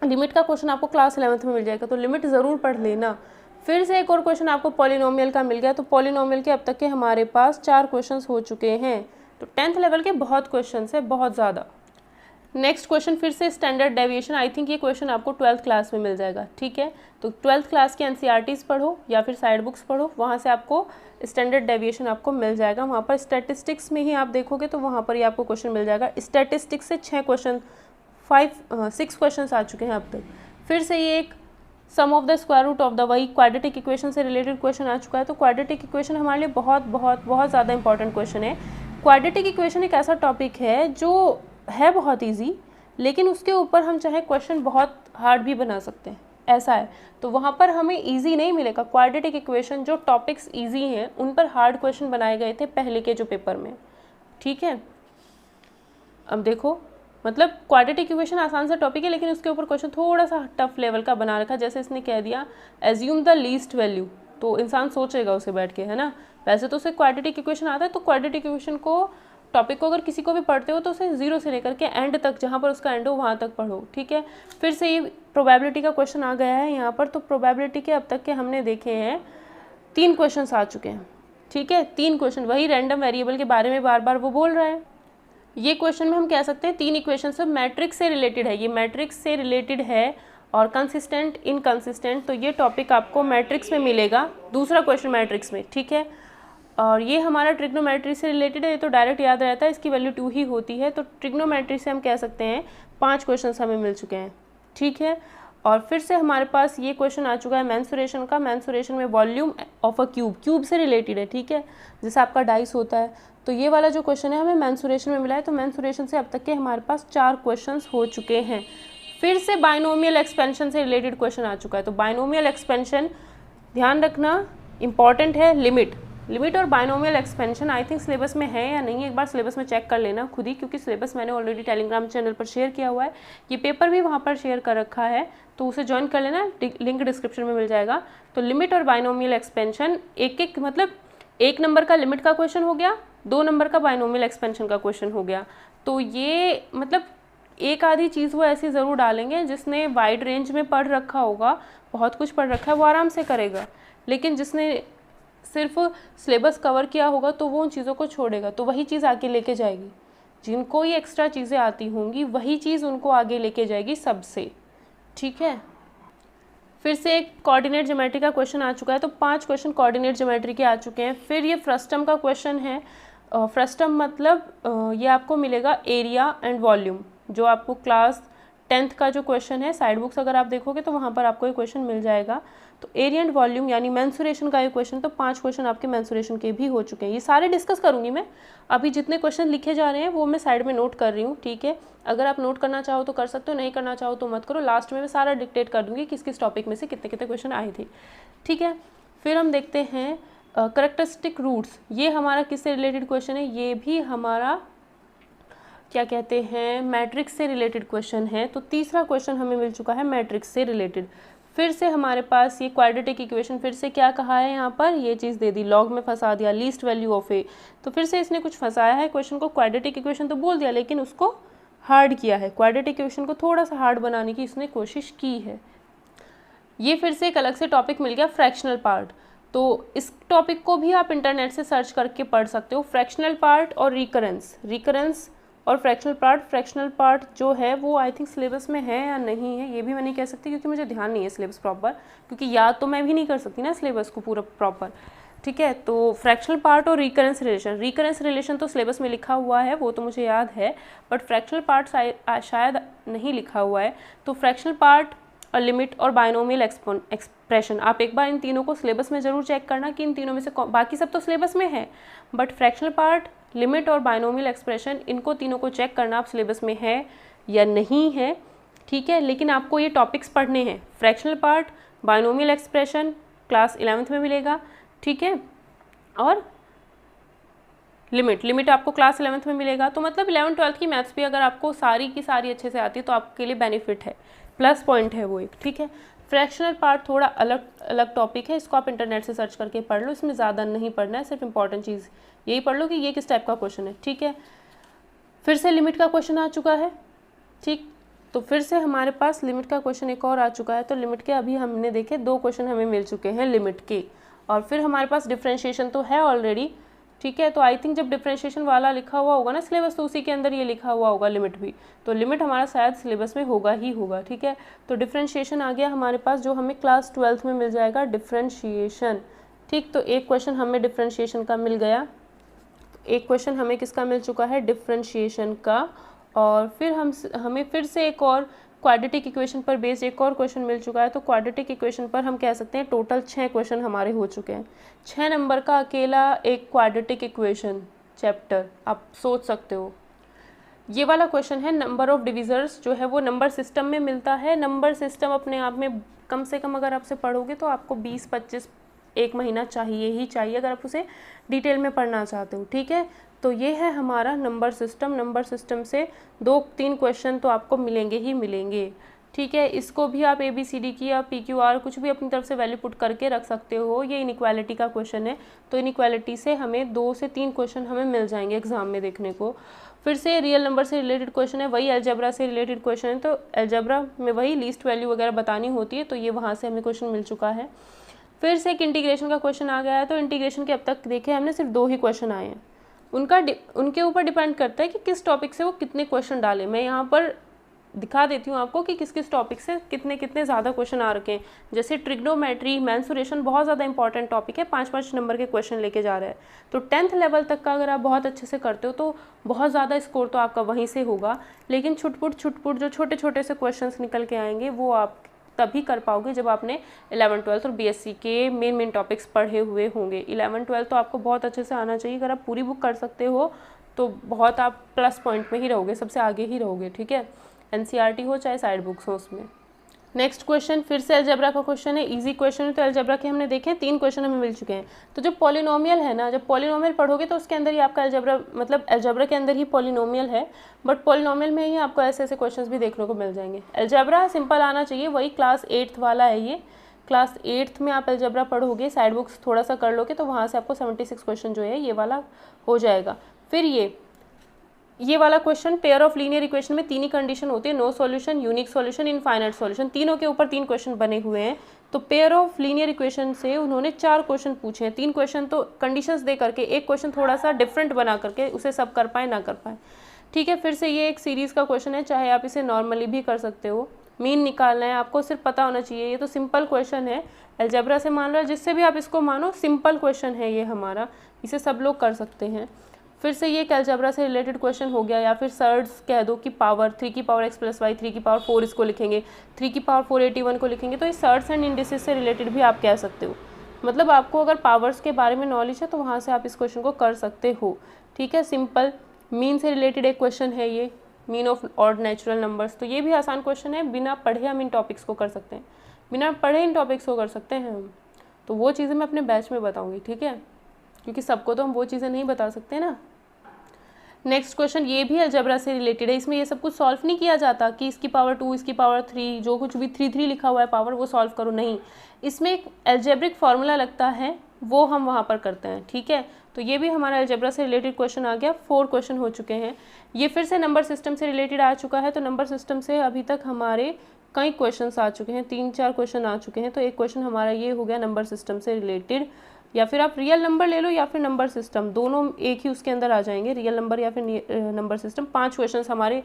A: लिमिट का क्वेश्चन आपको क्लास 11th में मिल जाएगा, तो लिमिट ज़रूर पढ़ लेना। फिर से एक और क्वेश्चन आपको पॉलिनोमियल का मिल गया। तो पॉलिनोमियल के अब तक के हमारे पास 4 क्वेश्चंस हो चुके हैं। तो 10th लेवल के बहुत क्वेश्चंस है, बहुत ज़्यादा। नेक्स्ट क्वेश्चन फिर से स्टैंडर्ड डेविएशन। आई थिंक ये क्वेश्चन आपको 12th क्लास में मिल जाएगा। ठीक है, तो 12th क्लास की NCERTs पढ़ो या फिर साइड बुक्स पढ़ो, वहाँ से आपको स्टैंडर्ड डेविएशन आपको मिल जाएगा। वहाँ पर स्टैटिस्टिक्स में ही आप देखोगे तो वहाँ पर ही आपको क्वेश्चन मिल जाएगा। स्टैटिस्टिक्स से 6 क्वेश्चन आ चुके हैं अब तक। फिर से ये एक sum of the square root of the, वही क्वाड्रेटिक इक्वेशन से रिलेटेड क्वेश्चन आ चुका है। तो क्वाड्रेटिक इक्वेशन हमारे लिए बहुत ज़्यादा इंपॉर्टेंट क्वेश्चन है। क्वाड्रेटिक इक्वेशन एक ऐसा टॉपिक है जो है बहुत ईजी, लेकिन उसके ऊपर हम चाहे क्वेश्चन बहुत हार्ड भी बना सकते हैं। ऐसा है, तो वहाँ पर हमें इजी नहीं मिलेगा। क्वाड्रेटिक इक्वेशन जो टॉपिक्स इजी हैं उन पर हार्ड क्वेश्चन बनाए गए थे पहले के जो पेपर में, ठीक है। अब देखो, मतलब क्वाड्रेटिक इक्वेशन आसान सा टॉपिक है, लेकिन उसके ऊपर क्वेश्चन थोड़ा सा टफ लेवल का बना रखा है। जैसे इसने कह दिया एज्यूम द लीस्ट वैल्यू, तो इंसान सोचेगा उसे बैठ के, है ना। वैसे तो उसे क्वाड्रेटिक इक्वेशन आता है, तो क्वाड्रेटिक इक्वेशन को टॉपिक को अगर किसी को भी पढ़ते हो तो उसे 0 से लेकर के एंड तक, जहाँ पर उसका एंड हो वहाँ तक पढ़ो, ठीक है। फिर से ये प्रोबेबिलिटी का क्वेश्चन आ गया है यहाँ पर। तो प्रोबेबिलिटी के अब तक के हमने देखे हैं 3 क्वेश्चन आ चुके हैं, ठीक है। 3 क्वेश्चन, वही रैंडम वेरिएबल के बारे में बार बार वो बोल रहा है। ये क्वेश्चन में हम कह सकते हैं 3 इक्वेशन सब मैट्रिक्स से रिलेटेड है, ये मैट्रिक्स से रिलेटेड है और कंसिस्टेंट इनकंसिस्टेंट, तो ये टॉपिक आपको मैट्रिक्स में मिलेगा, दूसरा क्वेश्चन मैट्रिक्स में, ठीक है। और ये हमारा ट्रिग्नोमेट्री से रिलेटेड है, ये तो डायरेक्ट याद रहता है, इसकी वैल्यू 2 ही होती है। तो ट्रिग्नोमेट्री से हम कह सकते हैं 5 क्वेश्चन हमें मिल चुके हैं, ठीक है। और फिर से हमारे पास ये क्वेश्चन आ चुका है मेंसुरेशन का। मेंसुरेशन में volume of a cube, cube से रिलेटेड है, ठीक है, जैसे आपका डाइस होता है। तो ये वाला जो क्वेश्चन है हमें मेंसुरेशन में मिला है। तो मेंसुरेशन से अब तक के हमारे पास 4 क्वेश्चंस हो चुके हैं। फिर से बाइनोमियल एक्सपेंशन से रिलेटेड क्वेश्चन आ चुका है। तो बाइनोमियल एक्सपेंशन ध्यान रखना इंपॉर्टेंट है। लिमिट और binomial expansion I think syllabus में है या नहीं, एक बार सिलेबस में चेक कर लेना खुद ही, क्योंकि सिलेबस मैंने ऑलरेडी टेलीग्राम चैनल पर शेयर किया हुआ है, ये पेपर भी वहाँ पर शेयर कर रखा है, तो उसे ज्वाइन कर लेना, लिंक डिस्क्रिप्शन में मिल जाएगा। तो लिमिट और बाइनोमियल एक्सपेंशन एक मतलब 1 नंबर का लिमिट का क्वेश्चन हो गया, 2 नंबर का बाइनोमियल एक्सपेंशन का क्वेश्चन हो गया। तो ये मतलब एक आधी चीज़ वो ऐसी ज़रूर डालेंगे, जिसने वाइड रेंज में पढ़ रखा होगा, बहुत कुछ पढ़ रखा है, वो आराम से करेगा। लेकिन जिसने सिर्फ सिलेबस कवर किया होगा तो वो उन चीज़ों को छोड़ेगा, तो वही चीज़ आगे लेके जाएगी। जिनको ये एक्स्ट्रा चीज़ें आती होंगी वही चीज़ उनको आगे लेके जाएगी सबसे, ठीक है। फिर से एक कोऑर्डिनेट ज्योमेट्री का क्वेश्चन आ चुका है। तो 5 क्वेश्चन कोऑर्डिनेट ज्योमेट्री के आ चुके हैं। फिर ये फ्रस्टम का क्वेश्चन है। फ्रस्टम मतलब ये आपको मिलेगा एरिया एंड वॉल्यूम, जो आपको क्लास 10th का जो क्वेश्चन है, साइड बुक्स अगर आप देखोगे तो वहाँ पर आपको ये क्वेश्चन मिल जाएगा। तो एरिया एंड वॉल्यूम यानी मेंसुरेशन का ये क्वेश्चन, तो 5 क्वेश्चन आपके मेंसुरेशन के भी हो चुके हैं। ये सारे डिस्कस करूँगी मैं, अभी जितने क्वेश्चन लिखे जा रहे हैं वो मैं साइड में नोट कर रही हूँ, ठीक है। अगर आप नोट करना चाहो तो कर सकते हो, नहीं करना चाहो तो मत करो। लास्ट में मैं सारा डिक्टेट कर दूँगी किस किस टॉपिक में से कितने कितने क्वेश्चन आए थे, ठीक है। फिर हम देखते हैं करेक्टरिस्टिक रूट्स, ये हमारा किससे रिलेटेड क्वेश्चन है, ये भी हमारा क्या कहते हैं मैट्रिक्स से रिलेटेड क्वेश्चन है। तो तीसरा क्वेश्चन हमें मिल चुका है मैट्रिक्स से रिलेटेड। फिर से हमारे पास ये क्वाड्रेटिक इक्वेशन, फिर से क्या कहा है यहाँ पर, ये चीज़ दे दी, लॉग में फंसा दिया, लीस्ट वैल्यू ऑफ ए। तो फिर से इसने कुछ फंसाया है क्वेश्चन को, क्वाड्रेटिक इक्वेशन तो बोल दिया लेकिन उसको हार्ड किया है, क्वाड्रेटिक इक्वेशन को थोड़ा सा हार्ड बनाने की इसने कोशिश की है। ये फिर से एक अलग से टॉपिक मिल गया फ्रैक्शनल पार्ट। तो इस टॉपिक को भी आप इंटरनेट से सर्च करके पढ़ सकते हो। फ्रैक्शनल पार्ट और रिकरेंस और फ्रैक्शनल पार्ट जो है वो आई थिंक सिलेबस में है या नहीं है ये भी मैं नहीं कह सकती, क्योंकि मुझे ध्यान नहीं है सिलेबस प्रॉपर, क्योंकि याद तो मैं भी नहीं कर सकती ना सिलेबस को पूरा प्रॉपर, ठीक है। तो फ्रैक्शनल पार्ट और रिकरेंस रिलेशन तो सिलेबस में लिखा हुआ है, वो तो मुझे याद है, बट फ्रैक्शनल पार्ट शायद नहीं लिखा हुआ है। तो फ्रैक्शनल पार्ट और लिमिट और बाइनोमियल एक्सप्रेशन, आप एक बार इन तीनों को सिलेबस में ज़रूर चेक करना कि इन तीनों में से बाकी सब तो सिलेबस में है, बट फ्रैक्शनल पार्ट, लिमिट और बाइनोमियल एक्सप्रेशन, इनको तीनों को चेक करना आप सिलेबस में है या नहीं है, ठीक है। लेकिन आपको ये टॉपिक्स पढ़ने हैं, fractional part, binomial expression class 11th में मिलेगा, ठीक है, और लिमिट आपको क्लास 11th में मिलेगा। तो मतलब 11th 12th की मैथ्स भी अगर आपको सारी की सारी अच्छे से आती है तो आपके लिए बेनिफिट है, प्लस पॉइंट है वो एक, ठीक है। फ्रैक्शनल पार्ट थोड़ा अलग टॉपिक है, इसको आप इंटरनेट से सर्च करके पढ़ लो, इसमें ज़्यादा नहीं पढ़ना है, सिर्फ इंपॉर्टेंट चीज़ यही पढ़ लो कि ये किस टाइप का क्वेश्चन है, ठीक है। फिर से लिमिट का क्वेश्चन आ चुका है, ठीक। तो फिर से हमारे पास लिमिट का क्वेश्चन एक और आ चुका है। तो लिमिट के अभी हमने देखे 2 क्वेश्चन हमें मिल चुके हैं लिमिट के, और फिर हमारे पास डिफ्रेंशिएशन तो है ऑलरेडी, ठीक है। तो आई थिंक जब डिफ्रेंशिएशन वाला लिखा हुआ होगा ना सिलेबस, तो उसी के अंदर ये लिखा हुआ होगा लिमिट भी, तो लिमिट हमारा शायद सिलेबस में होगा ही होगा, ठीक है। तो डिफ्रेंशिएशन आ गया हमारे पास, जो हमें क्लास 12th में मिल जाएगा डिफ्रेंशिएशन, ठीक। तो एक क्वेश्चन हमें डिफ्रेंशिएशन का मिल गया, एक क्वेश्चन हमें किसका मिल चुका है, डिफ्रेंशिएशन का। और फिर हमें फिर से एक और क्वाड्रेटिक इक्वेशन पर बेस्ड एक और क्वेश्चन मिल चुका है। तो क्वाड्रेटिक इक्वेशन पर हम कह सकते हैं टोटल 6 क्वेश्चन हमारे हो चुके हैं। 6 नंबर का अकेला एक क्वाड्रेटिक इक्वेशन चैप्टर, आप सोच सकते हो। ये वाला क्वेश्चन है नंबर ऑफ डिविजर्स, जो है वो नंबर सिस्टम में मिलता है। नंबर सिस्टम अपने आप में कम से कम अगर आपसे पढ़ोगे तो आपको 20-25 एक महीना चाहिए ही चाहिए अगर आप उसे डिटेल में पढ़ना चाहते हो, ठीक है। तो ये है हमारा नंबर सिस्टम। नंबर सिस्टम से 2-3 क्वेश्चन तो आपको मिलेंगे ही मिलेंगे, ठीक है। इसको भी आप ABCD की या PQR कुछ भी अपनी तरफ से वैल्यू पुट करके रख सकते हो। ये इनइक्वालिटी का क्वेश्चन है, तो इनइक्वालिटी से हमें 2 से 3 क्वेश्चन हमें मिल जाएंगे एग्जाम में देखने को। फिर से रियल नंबर से रिलेटेड क्वेश्चन है, वही अलजेब्रा से रिलेटेड क्वेश्चन है, तो अलजेब्रा में वही लीस्ट वैल्यू वगैरह बतानी होती है, तो ये वहाँ से हमें क्वेश्चन मिल चुका है। फिर से एक इंटीग्रेशन का क्वेश्चन आ गया है, तो इंटीग्रेशन के अब तक देखे हमने सिर्फ 2 ही क्वेश्चन आए हैं। उनके ऊपर डिपेंड करता है कि किस टॉपिक से वो कितने क्वेश्चन डालें। मैं यहाँ पर दिखा देती हूँ आपको कि किस किस टॉपिक से कितने कितने ज़्यादा क्वेश्चन आ रखे हैं। जैसे ट्रिग्नोमेट्री, मेंसुरेशन बहुत ज़्यादा इंपॉर्टेंट टॉपिक है, 5-5 नंबर के क्वेश्चन लेके जा रहा है। तो 10th लेवल तक का अगर आप बहुत अच्छे से करते हो तो बहुत ज़्यादा स्कोर तो आपका वहीं से होगा। लेकिन छुटपुट जो छोटे छोटे से क्वेश्चन निकल के आएंगे वो आप तभी कर पाओगे जब आपने 11th-12th और BSc के मेन टॉपिक्स पढ़े हुए होंगे। 11th-12th तो आपको बहुत अच्छे से आना चाहिए। अगर आप पूरी बुक कर सकते हो तो बहुत आप प्लस पॉइंट में ही रहोगे, सबसे आगे ही रहोगे, ठीक है। NCERT हो चाहे साइड बुक्स हो उसमें। नेक्स्ट क्वेश्चन फिर से अलजेब्रा का क्वेश्चन है, इजी क्वेश्चन है। तो अलजेब्रा के हमने देखे 3 क्वेश्चन हमें मिल चुके हैं। तो जो पॉलिनोमियल है ना, जब पॉलिनोमियल पढ़ोगे तो उसके अंदर ही आपका अलजेब्रा, मतलब अलजेब्रा के अंदर ही पॉलिनोमियल है, बट पॉलिनोमियल में ही आपको ऐसे ऐसे क्वेश्चंस भी देखने को मिल जाएंगे। अलजेब्रा सिंपल आना चाहिए, वही क्लास 8th वाला है ये। क्लास 8th में आप अलजेब्रा पढ़ोगे, साइड बुक्स थोड़ा सा कर लोगे तो वहाँ से आपको 76 क्वेश्चन जो है ये वाला हो जाएगा। फिर ये वाला question, pair of linear equation में 3 ही कंडीशन होती है, no solution, unique solution, infinite solution. तीनों के ऊपर 3 क्वेश्चन बने हुए हैं। तो पेयर ऑफ लीनियर इक्वेशन से उन्होंने 4 क्वेश्चन पूछे हैं। 3 क्वेश्चन तो कंडीशंस दे करके, एक क्वेश्चन थोड़ा सा डिफरेंट बना करके, उसे सब कर पाए ना कर पाए, ठीक है। फिर से ये एक सीरीज़ का क्वेश्चन है, चाहे आप इसे नॉर्मली भी कर सकते हो। मीन निकालना है आपको, सिर्फ पता होना चाहिए। ये तो सिंपल क्वेश्चन है, अलजेब्रा से मान लो, जिससे भी आप इसको मानो, सिंपल क्वेश्चन है ये हमारा, इसे सब लोग कर सकते हैं। फिर से ये अलजेब्रा से रिलेटेड क्वेश्चन हो गया। या फिर सर्ड्स कह दो कि पावर 3 की पावर x + y, 3 की पावर 4 इसको लिखेंगे, 3 की पावर 4 81 को लिखेंगे। तो ये सर्ड्स एंड इंडिसेस से रिलेटेड भी आप कह सकते हो। मतलब आपको अगर पावर्स के बारे में नॉलेज है तो वहाँ से आप इस क्वेश्चन को कर सकते हो, ठीक है। सिंपल मीन से रिलेटेड एक क्वेश्चन है ये, mean of odd natural numbers. तो ये भी आसान क्वेश्चन है, बिना पढ़े हम इन टॉपिक्स को कर सकते हैं, बिना पढ़े इन टॉपिक्स को कर सकते हैं हम। तो वो चीज़ें मैं अपने बैच में बताऊँगी, ठीक है, क्योंकि सबको तो हम वो चीज़ें नहीं बता सकते ना। नेक्स्ट क्वेश्चन ये भी अलजेब्रा से रिलेटेड है। इसमें ये सब कुछ सॉल्व नहीं किया जाता कि इसकी पावर 2, इसकी पावर 3, जो कुछ भी 3 लिखा हुआ है पावर, वो सॉल्व करो, नहीं। इसमें एक अलजेब्रिक फार्मूला लगता है, वो हम वहाँ पर करते हैं, ठीक है। तो ये भी हमारा अलजेब्रा से रिलेटेड क्वेश्चन आ गया। 4 क्वेश्चन हो चुके हैं। ये फिर से नंबर सिस्टम से रिलेटेड आ चुका है। तो नंबर सिस्टम से अभी तक हमारे कई क्वेश्चन आ चुके हैं, 3-4 क्वेश्चन आ चुके हैं। तो एक क्वेश्चन हमारा ये हो गया नंबर सिस्टम से रिलेटेड। या फिर आप रियल नंबर ले लो या फिर नंबर सिस्टम, दोनों एक ही उसके अंदर आ जाएंगे, रियल नंबर या फिर नंबर सिस्टम। 5 क्वेश्चन हमारे,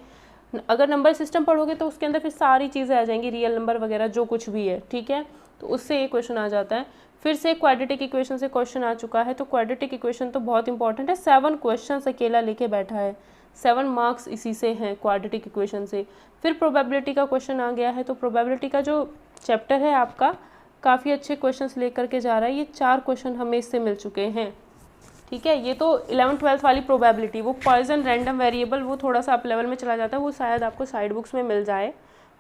A: अगर नंबर सिस्टम पढ़ोगे तो उसके अंदर फिर सारी चीज़ें आ जाएंगी, रियल नंबर वगैरह जो कुछ भी है, ठीक है। तो उससे एक क्वेश्चन आ जाता है। फिर से क्वाड्रेटिक इक्वेशन से क्वेश्चन आ चुका है। तो क्वाड्रेटिक इक्वेशन तो बहुत इंपॉर्टेंट है, 7 क्वेश्चन अकेला लेके बैठा है, 7 मार्क्स इसी से हैं क्वाड्रेटिक इक्वेशन से। फिर प्रोबेबिलिटी का क्वेश्चन आ गया है। तो प्रोबेबिलिटी का जो चैप्टर है आपका काफ़ी अच्छे क्वेश्चंस लेकर के जा रहा है। ये 4 क्वेश्चन हमें इससे मिल चुके हैं, ठीक है। ये तो 11th-12th वाली प्रोबेबिलिटी, वो पॉइजन रैंडम वेरिएबल, वो थोड़ा सा अप लेवल में चला जाता है, वो शायद आपको साइड बुक्स में मिल जाए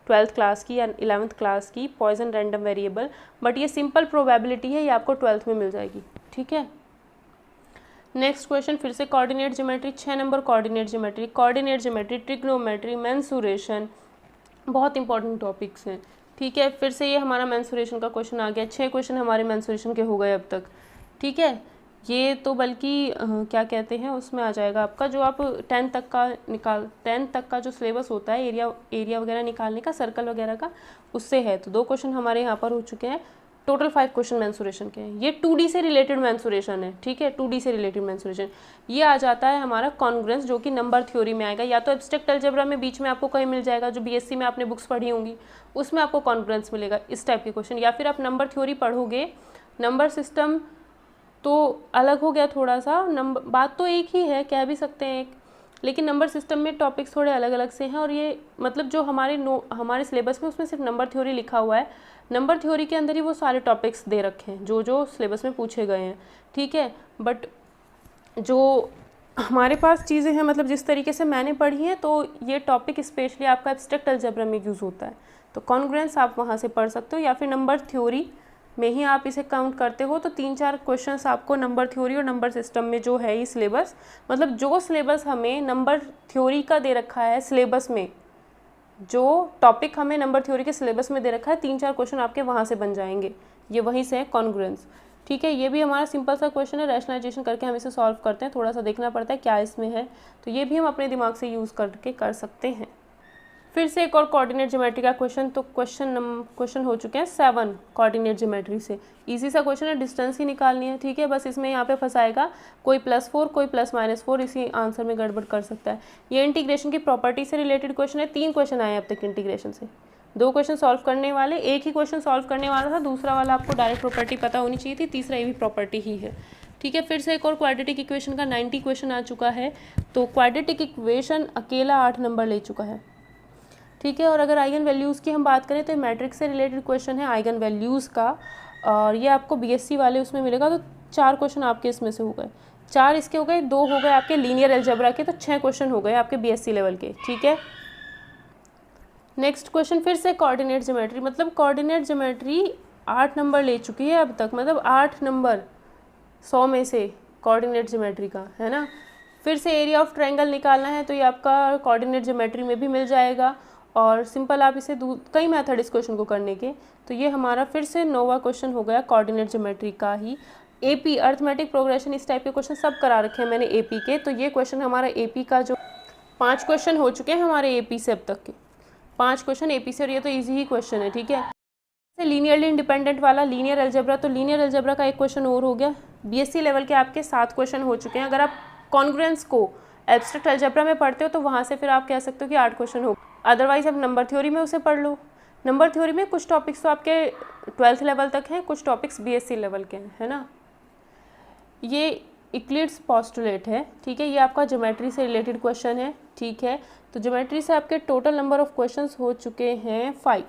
A: 12th क्लास की या 11th क्लास की पॉइजन रैंडम वेरिएबल। बट ये सिंपल प्रोबेबिलिटी है, ये आपको 12th में मिल जाएगी, ठीक है। नेक्स्ट क्वेश्चन फिर से coordinate geometry, 6 number coordinate geometry, trigonometry, mensuration, बहुत इंपॉर्टेंट टॉपिक्स हैं, ठीक है। फिर से ये हमारा मेंसुरेशन का क्वेश्चन आ गया। 6 क्वेश्चन हमारे मेंसुरेशन के हो गए अब तक, ठीक है। ये तो बल्कि क्या कहते हैं, उसमें आ जाएगा आपका जो आप 10th तक का जो सिलेबस होता है, एरिया वगैरह निकालने का, सर्कल वगैरह का, उससे है। तो 2 क्वेश्चन हमारे यहाँ पर हो चुके हैं। टोटल 5 क्वेश्चन मेंसुरेशन के हैं। ये 2D से रिलेटेड मेंसुरेशन है, ठीक है, 2D से रिलेटेड मेंसुरेशन। ये आ जाता है हमारा कॉन्ग्रुएंस, जो कि नंबर थ्योरी में आएगा, या तो एब्स्ट्रैक्ट अलजेब्रा में बीच में आपको कहीं मिल जाएगा, जो BSc में आपने बुक्स पढ़ी होंगी उसमें आपको कॉन्ग्रुएंस मिलेगा, इस टाइप के क्वेश्चन। या फिर आप नंबर थ्योरी पढ़ोगे, नंबर सिस्टम तो अलग हो गया थोड़ा सा, नंबर बात तो एक ही है, कह भी सकते हैं एक, लेकिन नंबर सिस्टम में टॉपिक्स थोड़े अलग अलग से हैं। और ये मतलब जो हमारे सिलेबस में उसमें सिर्फ नंबर थ्योरी लिखा हुआ है, नंबर थ्योरी के अंदर ही वो सारे टॉपिक्स दे रखे हैं जो जो सिलेबस में पूछे गए हैं, ठीक है। बट जो हमारे पास चीज़ें हैं, मतलब जिस तरीके से मैंने पढ़ी हैं, तो ये टॉपिक स्पेशली आपका एब्स्ट्रैक्ट अलजेब्रा में यूज़ होता है। तो कॉन्ग्रुएंस आप वहाँ से पढ़ सकते हो, या फिर नंबर थ्योरी में ही आप इसे काउंट करते हो तो 3-4 क्वेश्चंस आपको नंबर थ्योरी और नंबर सिस्टम में जो है ये सिलेबस, मतलब जो सिलेबस हमें नंबर थ्योरी का दे रखा है सिलेबस में, जो टॉपिक हमें नंबर थ्योरी के सिलेबस में दे रखा है, 3-4 क्वेश्चन आपके वहाँ से बन जाएंगे। ये वहीं से है कॉन्ग्रुएंस। ठीक है, ये भी हमारा सिंपल सा क्वेश्चन है, रैशनलाइजेशन करके हम इसे सॉल्व करते हैं, थोड़ा सा देखना पड़ता है क्या इसमें है, तो ये भी हम अपने दिमाग से यूज़ करके कर सकते हैं। फिर से एक और कोऑर्डिनेट ज्योमेट्री का क्वेश्चन, तो क्वेश्चन हो चुके हैं 7 कोऑर्डिनेट ज्योमेट्री से। इजी सा क्वेश्चन है, डिस्टेंस ही निकालनी है। ठीक है, बस इसमें यहाँ पे फंसाएगा कोई +4 कोई +-4, इसी आंसर में गड़बड़ कर सकता है। ये इंटीग्रेशन की प्रॉपर्टी से रिलेटेड क्वेश्चन है। 3 क्वेश्चन आए अब तक इंटीग्रेशन से, 2 क्वेश्चन सॉल्व करने वाले, एक ही क्वेश्चन सॉल्व करने वाला था, दूसरा वाला आपको डायरेक्ट प्रॉपर्टी पता होनी चाहिए थी, तीसरा ये भी प्रॉपर्टी ही है। ठीक है, फिर से एक और क्वाड्रेटिक इक्वेशन का 90 क्वेश्चन आ चुका है। तो क्वाड्रेटिक इक्वेशन अकेला 8 नंबर ले चुका है। ठीक है, और अगर आइगन वैल्यूज़ की हम बात करें तो मैट्रिक्स से रिलेटेड क्वेश्चन है आइगन वैल्यूज़ का, और ये आपको बीएससी वाले उसमें मिलेगा। तो 4 क्वेश्चन आपके इसमें से हो गए, 4 इसके हो गए, 2 हो गए आपके लीनियर अलजेब्रा के, तो 6 क्वेश्चन हो गए आपके बीएससी लेवल के। ठीक है, नेक्स्ट क्वेश्चन फिर से कोऑर्डिनेट ज्योमेट्री, मतलब कोऑर्डिनेट ज्योमेट्री 8 नंबर ले चुकी है अब तक, मतलब 8 नंबर 100 में से कोऑर्डिनेट ज्योमेट्री का, है ना। फिर से एरिया ऑफ ट्रायंगल निकालना है, तो ये आपका कोऑर्डिनेट ज्योमेट्री में भी मिल जाएगा, और सिंपल आप इसे कई मेथड इस क्वेश्चन को करने के। तो ये हमारा फिर से 9वां क्वेश्चन हो गया कोऑर्डिनेट ज्योमेट्री का ही। एपी अर्थमेटिक प्रोग्रेशन, इस टाइप के क्वेश्चन सब करा रखे हैं मैंने एपी के। तो ये क्वेश्चन हमारा एपी का, जो 5 क्वेश्चन हो चुके हैं हमारे एपी से अब तक के, 5 क्वेश्चन एपी से, और ये तो ईजी ही क्वेश्चन है। ठीक है, लीनियरली इंडिपेंडेंट वाला लीनियर अलजेब्रा, तो लीनियर अलजेब्रा का एक क्वेश्चन और हो गया। बीएससी लेवल के आपके 7 क्वेश्चन हो चुके हैं। अगर आप कॉन्ग्रुएंस को एब्स्ट्रैक्ट अलजेब्रा में पढ़ते हो तो वहाँ से फिर आप कह सकते हो कि 8 क्वेश्चन हो। अदरवाइज आप नंबर थ्योरी में उसे पढ़ लो। नंबर थ्योरी में कुछ टॉपिक्स तो आपके 12th लेवल तक हैं, कुछ टॉपिक्स बीएससी लेवल के हैं, है ना। ये यूक्लिड्स पोस्टुलेट है। ठीक है, ये आपका ज्योमेट्री से रिलेटेड क्वेश्चन है। ठीक है, तो ज्योमेट्री से आपके टोटल नंबर ऑफ क्वेश्चंस हो चुके हैं 5।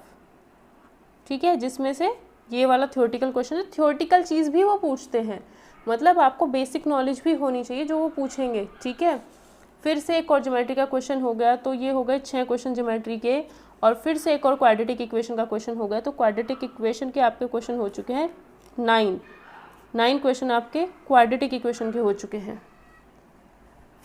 A: ठीक है, जिसमें से ये वाला थ्योरेटिकल क्वेश्चन है। थ्योरेटिकल चीज़ भी वो पूछते हैं, मतलब आपको बेसिक नॉलेज भी होनी चाहिए जो वो पूछेंगे। ठीक है, फिर से एक और ज्योमेट्री का क्वेश्चन हो गया, तो ये हो गए 6 क्वेश्चन ज्योमेट्री के, और फिर से एक और क्वाड्रेटिक इक्वेशन का क्वेश्चन हो गया। तो क्वाड्रेटिक इक्वेशन के आपके क्वेश्चन हो चुके हैं 9 क्वेश्चन आपके क्वाड्रेटिक इक्वेशन के हो चुके हैं।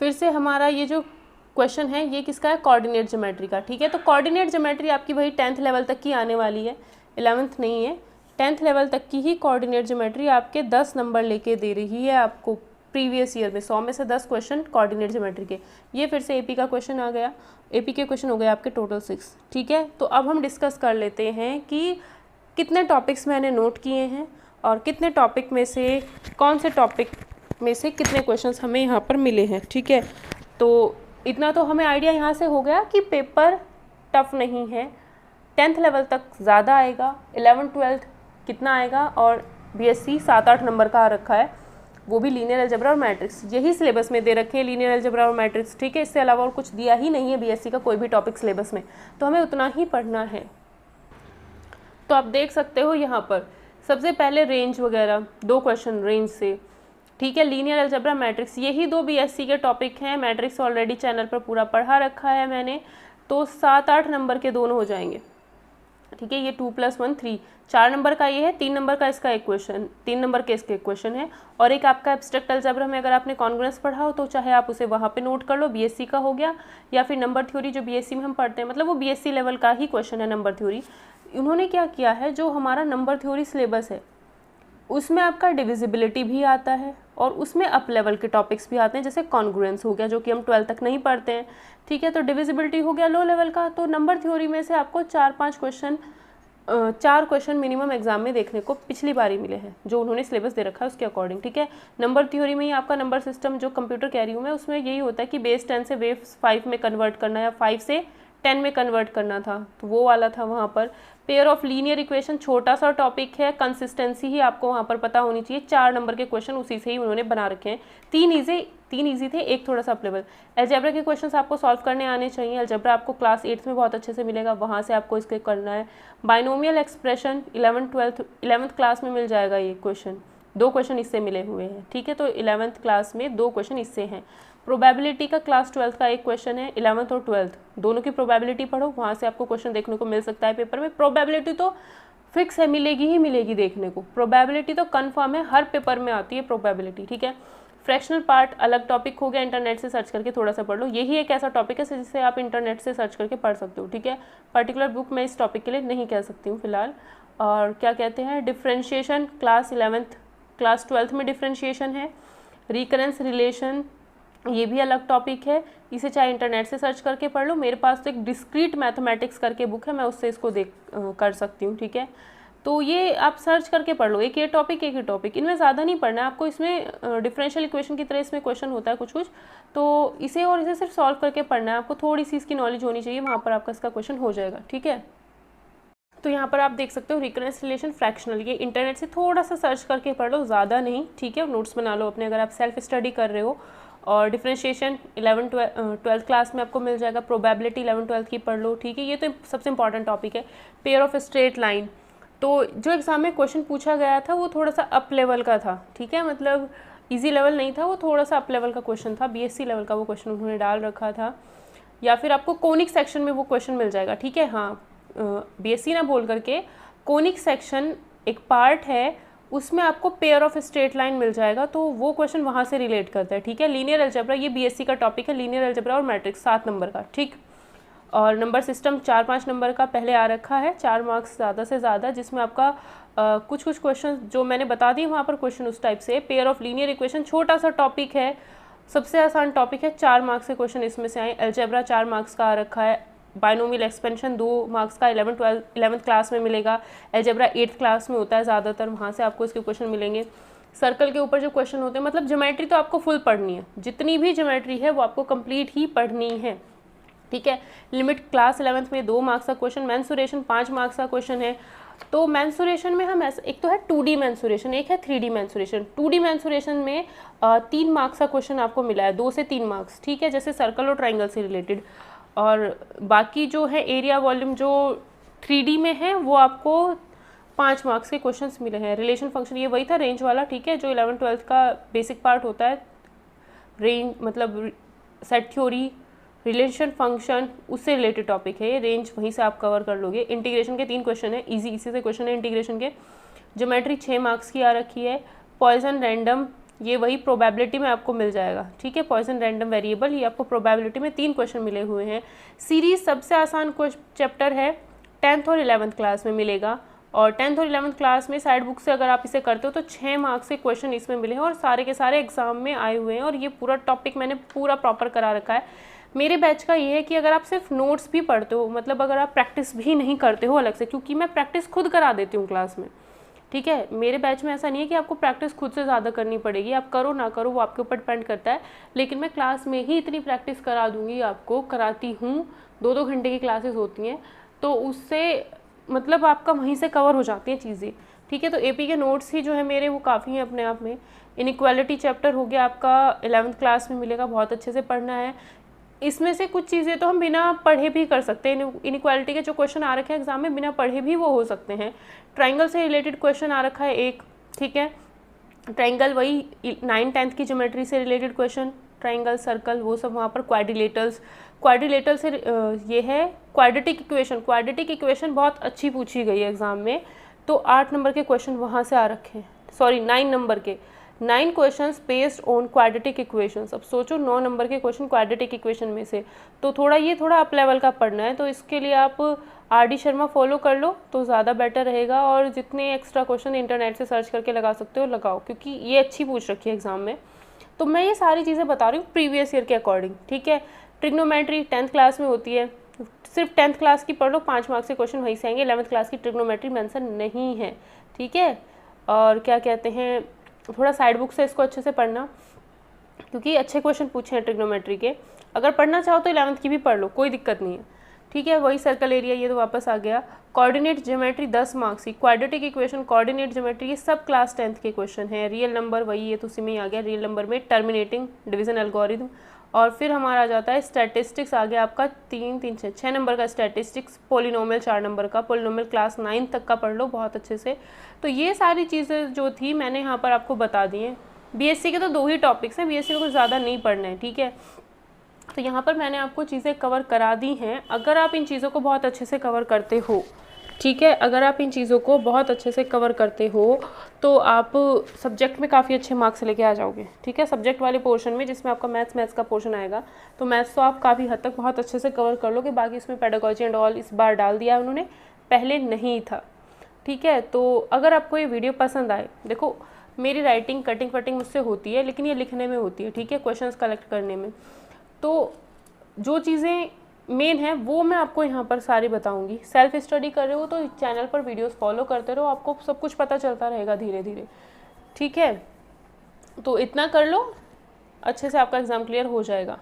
A: फिर से हमारा ये जो क्वेश्चन है ये किसका है, कोऑर्डिनेट ज्योमेट्री का। ठीक है, तो कोऑर्डिनेट ज्योमेट्री आपकी वही 10th लेवल तक की आने वाली है, 11th नहीं है, 10th लेवल तक की ही कोऑर्डिनेट ज्योमेट्री आपके 10 नंबर लेके दे रही है आपको प्रीवियस ईयर में। 100 में से 10 क्वेश्चन कोऑर्डिनेट ज्योमेट्री के। ये फिर से एपी का क्वेश्चन आ गया, एपी के क्वेश्चन हो गए आपके टोटल 6। ठीक है, तो अब हम डिस्कस कर लेते हैं कि कितने टॉपिक्स मैंने नोट किए हैं और कितने टॉपिक में से, कौन से टॉपिक में से कितने क्वेश्चंस हमें यहाँ पर मिले हैं। ठीक है, तो इतना तो हमें आइडिया यहाँ से हो गया कि पेपर टफ नहीं है, 10th लेवल तक ज़्यादा आएगा, 11th 12th कितना आएगा, और बीएससी 7-8 नंबर का आ रखा है, वो भी लीनियर अलजेब्रा और मैट्रिक्स, यही सिलेबस में दे रखे हैं, लीनियर अलजेब्रा और मैट्रिक्स। ठीक है, इससे अलावा और कुछ दिया ही नहीं है बीएससी का कोई भी टॉपिक सिलेबस में, तो हमें उतना ही पढ़ना है। तो आप देख सकते हो यहाँ पर सबसे पहले रेंज वगैरह 2 क्वेश्चन रेंज से। ठीक है, लीनियर अलजेब्रा मैट्रिक्स, यही 2 बीएससी के टॉपिक हैं। मैट्रिक्स ऑलरेडी चैनल पर पूरा पढ़ा रखा है मैंने, तो 7-8 नंबर के दोनों हो जाएंगे। ठीक है, ये 2 + 1 3, 4 नंबर का ये है, 3 नंबर का इसका एक क्वेश्चन, 3 नंबर के इसके क्वेश्चन है, और एक आपका एब्स्ट्रैक्ट अलजेब्रा में अगर आपने कॉन्ग्रुएंस पढ़ा हो तो चाहे आप उसे वहाँ पे नोट कर लो, बीएससी का हो गया, या फिर नंबर थ्योरी जो बीएससी में हम पढ़ते हैं, मतलब वो बीएससी लेवल का ही क्वेश्चन है नंबर थ्योरी। उन्होंने क्या किया है, जो हमारा नंबर थ्योरी सिलेबस है उसमें आपका डिविजिबिलिटी भी आता है, और उसमें अप लेवल के टॉपिक्स भी आते हैं, जैसे कॉन्ग्रुएंस हो गया जो कि हम 12th तक नहीं पढ़ते हैं। ठीक है, तो डिविजिबिलिटी हो गया लो लेवल का। तो नंबर थ्योरी में से आपको 4-5 क्वेश्चन, 4 क्वेश्चन मिनिमम एग्जाम में देखने को पिछली बार ही मिले हैं, जो उन्होंने सिलेबस दे रखा है उसके अकॉर्डिंग। ठीक है, नंबर थ्योरी में ही आपका नंबर सिस्टम जो कंप्यूटर कह रही हूँ मैं, उसमें यही होता है कि बेस 10 से बेस 5 में कन्वर्ट करना, या 5 से 10 में कन्वर्ट करना था, तो वो वाला था वहाँ पर। पेयर ऑफ लीनियर इक्वेशन छोटा सा टॉपिक है, कंसिस्टेंसी ही आपको वहाँ पर पता होनी चाहिए। 4 नंबर के क्वेश्चन उसी से ही उन्होंने बना रखे हैं, 3 ईजी थे, एक थोड़ा सा अप लेवल। अलजेब्रा के क्वेश्चंस आपको सॉल्व करने आने चाहिए। अलजेब्रा आपको क्लास 8th में बहुत अच्छे से मिलेगा, वहाँ से आपको इसके करना है। बाइनोमियल एक्सप्रेशन 11th क्लास में मिल जाएगा ये क्वेश्चन, 2 क्वेश्चन इससे मिले हुए हैं। ठीक है, तो 11th क्लास में 2 क्वेश्चन इससे हैं। प्रोबेबिलिटी का क्लास 12th का एक क्वेश्चन है, 11th और 12th दोनों की प्रोबेबिलिटी पढ़ो, वहाँ से आपको क्वेश्चन देखने को मिल सकता है पेपर में। प्रोबेबिलिटी तो फिक्स है, मिलेगी ही मिलेगी देखने को, प्रोबेबिलिटी तो कन्फर्म है, हर पेपर में आती है प्रोबेबिलिटी, ठीक है। फ्रैक्शनल पार्ट अलग टॉपिक हो गया, इंटरनेट से सर्च करके थोड़ा सा पढ़ लो, यही एक ऐसा टॉपिक है जिसे आप इंटरनेट से सर्च करके पढ़ सकते हो, ठीक है। पर्टिकुलर बुक मैं इस टॉपिक के लिए नहीं कह सकती हूँ फिलहाल। और क्या कहते हैं, differentiation class 11th class 12th में डिफ्रेंशिएशन है। रिकरेंस रिलेशन ये भी अलग टॉपिक है, इसे चाहे इंटरनेट से सर्च करके पढ़ लो, मेरे पास तो एक डिस्क्रीट मैथमेटिक्स करके बुक है, मैं उससे इसको कर सकती हूँ, ठीक है। तो ये आप सर्च करके पढ़ लो, एक ये टॉपिक एक ही टॉपिक, इनमें ज़्यादा नहीं पढ़ना है आपको। इसमें डिफरेंशियल इक्वेशन की तरह इसमें क्वेश्चन होता है कुछ कुछ, तो इसे और इसे सिर्फ सॉल्व करके पढ़ना है आपको, थोड़ी सी इसकी नॉलेज होनी चाहिए, वहाँ पर आपका इसका क्वेश्चन हो जाएगा, ठीक है। तो यहाँ पर आप देख सकते हो रिकरेंस रिलेशन फ्रैक्शनल, ये इंटरनेट से थोड़ा सा सर्च करके पढ़ लो, ज़्यादा नहीं, ठीक है। नोट्स बना लो अपने अगर आप सेल्फ स्टडी कर रहे हो। और डिफरेंशिएशन 11th-12th क्लास में आपको मिल जाएगा। प्रोबेबिलिटी 11th-12th की पढ़ लो, ठीक है। ये तो सबसे इंपॉर्टेंट टॉपिक है। पेयर ऑफ स्ट्रेट लाइन, तो जो एग्ज़ाम में क्वेश्चन पूछा गया था वो थोड़ा सा अप लेवल का था, ठीक है, मतलब इजी लेवल नहीं था, वो थोड़ा सा अप लेवल का क्वेश्चन था, बीएससी लेवल का वो क्वेश्चन उन्होंने डाल रखा था। या फिर आपको कोनिक सेक्शन में वो क्वेश्चन मिल जाएगा, ठीक है। हाँ, बीएससी ना बोल करके कोनिक सेक्शन एक पार्ट है, उसमें आपको पेयर ऑफ स्ट्रेट लाइन मिल जाएगा, तो वो क्वेश्चन वहाँ से रिलेट करता है, ठीक है। लीनियर अलजेब्रा ये बीएससी का टॉपिक है, लीनियर अलजेब्रा और मैट्रिक्स 7 नंबर का, ठीक। और नंबर सिस्टम 4-5 नंबर का पहले आ रखा है, 4 मार्क्स ज़्यादा से ज़्यादा, जिसमें आपका कुछ कुछ क्वेश्चन जो मैंने बता दी वहाँ पर क्वेश्चन उस टाइप से। पेयर ऑफ लीनियर इक्वेशन छोटा सा टॉपिक है, सबसे आसान टॉपिक है, 4 मार्क्स के क्वेश्चन इसमें से आए। अलजेब्रा 4 मार्क्स का आ रखा है। बाइनोमियल एक्सपेंशन 2 मार्क्स का 11th क्लास में मिलेगा। अलजेब्रा 8th क्लास में होता है ज़्यादातर, वहाँ से आपको इसके क्वेश्चन मिलेंगे। सर्कल के ऊपर जो क्वेश्चन होते हैं, मतलब ज्योमेट्री तो आपको फुल पढ़नी है, जितनी भी ज्योमेट्री है वो आपको कंप्लीट ही पढ़नी है, ठीक है। लिमिट क्लास 11th में 2 मार्क्स का क्वेश्चन। मेंसुरेशन 5 मार्क्स का क्वेश्चन है। तो मेंसुरेशन में हम ऐसा, एक तो है 2D मेंसुरेशन, एक है 3D मेंसुरेशन। 2D मेंसुरेशन में 3 मार्क्स का क्वेश्चन आपको मिला है, 2 से 3 मार्क्स, ठीक है, जैसे सर्कल और ट्राइंगल से रिलेटेड। और बाकी जो है एरिया वॉल्यूम जो 3D में है वो आपको 5 मार्क्स के क्वेश्चंस मिले हैं। रिलेशन फंक्शन ये वही था रेंज वाला, ठीक है, जो 11th-12th का बेसिक पार्ट होता है। रेंज मतलब सेट थ्योरी, रिलेशन फंक्शन, उससे रिलेटेड टॉपिक है ये, रेंज वहीं से आप कवर कर लोगे। इंटीग्रेशन के 3 क्वेश्चन है, इजी इसी से क्वेश्चन है इंटीग्रेशन के। ज्योमेट्री 6 मार्क्स की आ रखी है। पॉइजन रैंडम ये वही प्रोबेबिलिटी में आपको मिल जाएगा, ठीक है। पॉइजन रैंडम वेरिएबल ये आपको प्रोबेबिलिटी में 3 क्वेश्चन मिले हुए हैं। सीरीज सबसे आसान चैप्टर है, 10th और 11th क्लास में मिलेगा। और 10th और 11th क्लास में साइड बुक से अगर आप इसे करते हो तो 6 मार्क्स के क्वेश्चन इसमें मिले हैं और सारे के सारे एग्जाम में आए हुए हैं। और ये पूरा टॉपिक मैंने पूरा प्रॉपर करा रखा है। मेरे बैच का ये है कि अगर आप सिर्फ नोट्स भी पढ़ते हो, मतलब अगर आप प्रैक्टिस भी नहीं करते हो अलग से, क्योंकि मैं प्रैक्टिस खुद करा देती हूँ क्लास में, ठीक है। मेरे बैच में ऐसा नहीं है कि आपको प्रैक्टिस खुद से ज़्यादा करनी पड़ेगी, आप करो ना करो वो आपके ऊपर डिपेंड करता है, लेकिन मैं क्लास में ही इतनी प्रैक्टिस करा दूँगी आपको, कराती हूँ। 2-2 घंटे की क्लासेस होती हैं, तो उससे मतलब आपका वहीं से कवर हो जाती हैं चीज़ें, ठीक है। तो एपी के नोट्स ही जो है मेरे वो काफ़ी हैं अपने आप में। इनइक्वालिटी चैप्टर हो गया आपका, 11th क्लास में मिलेगा, बहुत अच्छे से पढ़ना है। इसमें से कुछ चीज़ें तो हम बिना पढ़े भी कर सकते हैं। इनइक्वालिटी के जो क्वेश्चन आ रखे हैं एग्जाम में, बिना पढ़े भी वो हो सकते हैं। ट्राइंगल से रिलेटेड क्वेश्चन आ रखा है एक, ठीक है। ट्राइंगल वही 9th-10th की ज्योमेट्री से रिलेटेड क्वेश्चन, ट्राइंगल, सर्कल, वो सब वहाँ पर। क्वाड्रिलेटरल से ये है क्वाड्रेटिक इक्वेशन। क्वाड्रेटिक इक्वेशन बहुत अच्छी पूछी गई है एग्जाम में, तो 8 नंबर के क्वेश्चन वहाँ से आ रखे हैं, सॉरी 9 नंबर के, 9 questions based on quadratic equations. अब सोचो 9 नंबर के क्वेश्चन क्वाड्रेटिक इक्वेशन में से, तो थोड़ा अप लेवल का पढ़ना है, तो इसके लिए आप आर.डी. शर्मा फॉलो कर लो तो ज़्यादा बेटर रहेगा। और जितने एक्स्ट्रा क्वेश्चन इंटरनेट से सर्च करके लगा सकते हो लगाओ, क्योंकि ये अच्छी पूछ रखी है एग्जाम में। तो मैं ये सारी चीज़ें बता रही हूँ प्रीवियस ईयर के अकॉर्डिंग, ठीक है। ट्रिग्नोमेट्री 10th क्लास में होती है, सिर्फ 10th क्लास की पढ़ लो, 5 मार्क्स के क्वेश्चन वहीं से आएंगे। 11th क्लास की ट्रिग्नोमेट्री मेंशन नहीं है, ठीक है। और क्या कहते हैं, थोड़ा साइड बुक से इसको अच्छे से पढ़ना, क्योंकि अच्छे क्वेश्चन पूछे हैं ट्रिग्नोमेट्री के। अगर पढ़ना चाहो तो 11th की भी पढ़ लो, कोई दिक्कत नहीं है, ठीक है। वही सर्कल एरिया, ये तो वापस आ गया। कोऑर्डिनेट ज्योमेट्री 10 मार्क्स की, क्वाड्रेटिक इक्वेशन, कोऑर्डिनेट ज्योमेट्री, ये सब क्लास 10th के क्वेश्चन हैं। रियल नंबर वही, ये तो उसी में ही आ गया। रियल नंबर में टर्मिनेटिंग डिवीजन एल्गोरिथम। और फिर हमारा आ जाता है स्टैटिस्टिक्स, आ गया आपका 6 नंबर का स्टैटिस्टिक्स। पोलिनोमियल 4 नंबर का, पोलिनोमियल क्लास 9 तक का पढ़ लो बहुत अच्छे से। तो ये सारी चीज़ें जो थी मैंने यहाँ पर आपको बता दी हैं, बीएससी के तो 2 ही टॉपिक्स हैं, बीएससी को कुछ ज़्यादा नहीं पढ़ना है, ठीक है। तो यहाँ पर मैंने आपको चीज़ें कवर करा दी हैं। अगर आप इन चीज़ों को बहुत अच्छे से कवर करते हो, ठीक है, अगर आप इन चीज़ों को बहुत अच्छे से कवर करते हो तो आप सब्जेक्ट में काफ़ी अच्छे मार्क्स लेके आ जाओगे, ठीक है। सब्जेक्ट वाले पोर्शन में जिसमें आपका मैथ्स का पोर्शन आएगा, तो मैथ्स तो आप काफ़ी हद तक बहुत अच्छे से कवर कर लोगे। बाकी इसमें पेडागोजी एंड ऑल इस बार डाल दिया उन्होंने, पहले नहीं था, ठीक है। तो अगर आपको ये वीडियो पसंद आए, देखो मेरी राइटिंग कटिंग वटिंग मुझसे होती है, लेकिन ये लिखने में होती है, ठीक है, क्वेश्चंस कलेक्ट करने में। तो जो चीज़ें मेन है वो मैं आपको यहाँ पर सारी बताऊँगी। सेल्फ स्टडी कर रहे हो तो चैनल पर वीडियोस फॉलो करते रहो, आपको सब कुछ पता चलता रहेगा धीरे धीरे, ठीक है। तो इतना कर लो, अच्छे से आपका एग्ज़ाम क्लियर हो जाएगा,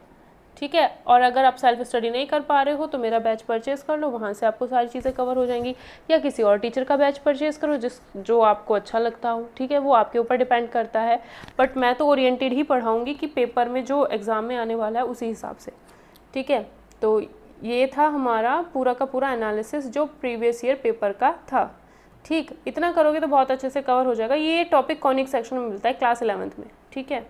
A: ठीक है। और अगर आप सेल्फ स्टडी नहीं कर पा रहे हो तो मेरा बैच परचेज़ कर लो, वहाँ से आपको सारी चीज़ें कवर हो जाएंगी। या किसी और टीचर का बैच परचेज़ करो जो आपको अच्छा लगता हो, ठीक है, वो आपके ऊपर डिपेंड करता है। बट मैं तो ओरिएंटेड ही पढ़ाऊँगी कि पेपर में जो एग्ज़ाम में आने वाला है उसी हिसाब से, ठीक है। तो ये था हमारा पूरा का पूरा एनालिसिस जो प्रीवियस ईयर पेपर का था, ठीक। इतना करोगे तो बहुत अच्छे से कवर हो जाएगा। ये टॉपिक कॉनिक सेक्शन में मिलता है क्लास 11th में, ठीक है।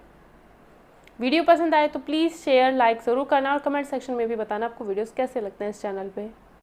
A: वीडियो पसंद आए तो प्लीज़ शेयर लाइक ज़रूर करना और कमेंट सेक्शन में भी बताना आपको वीडियोस कैसे लगते हैं इस चैनल पे।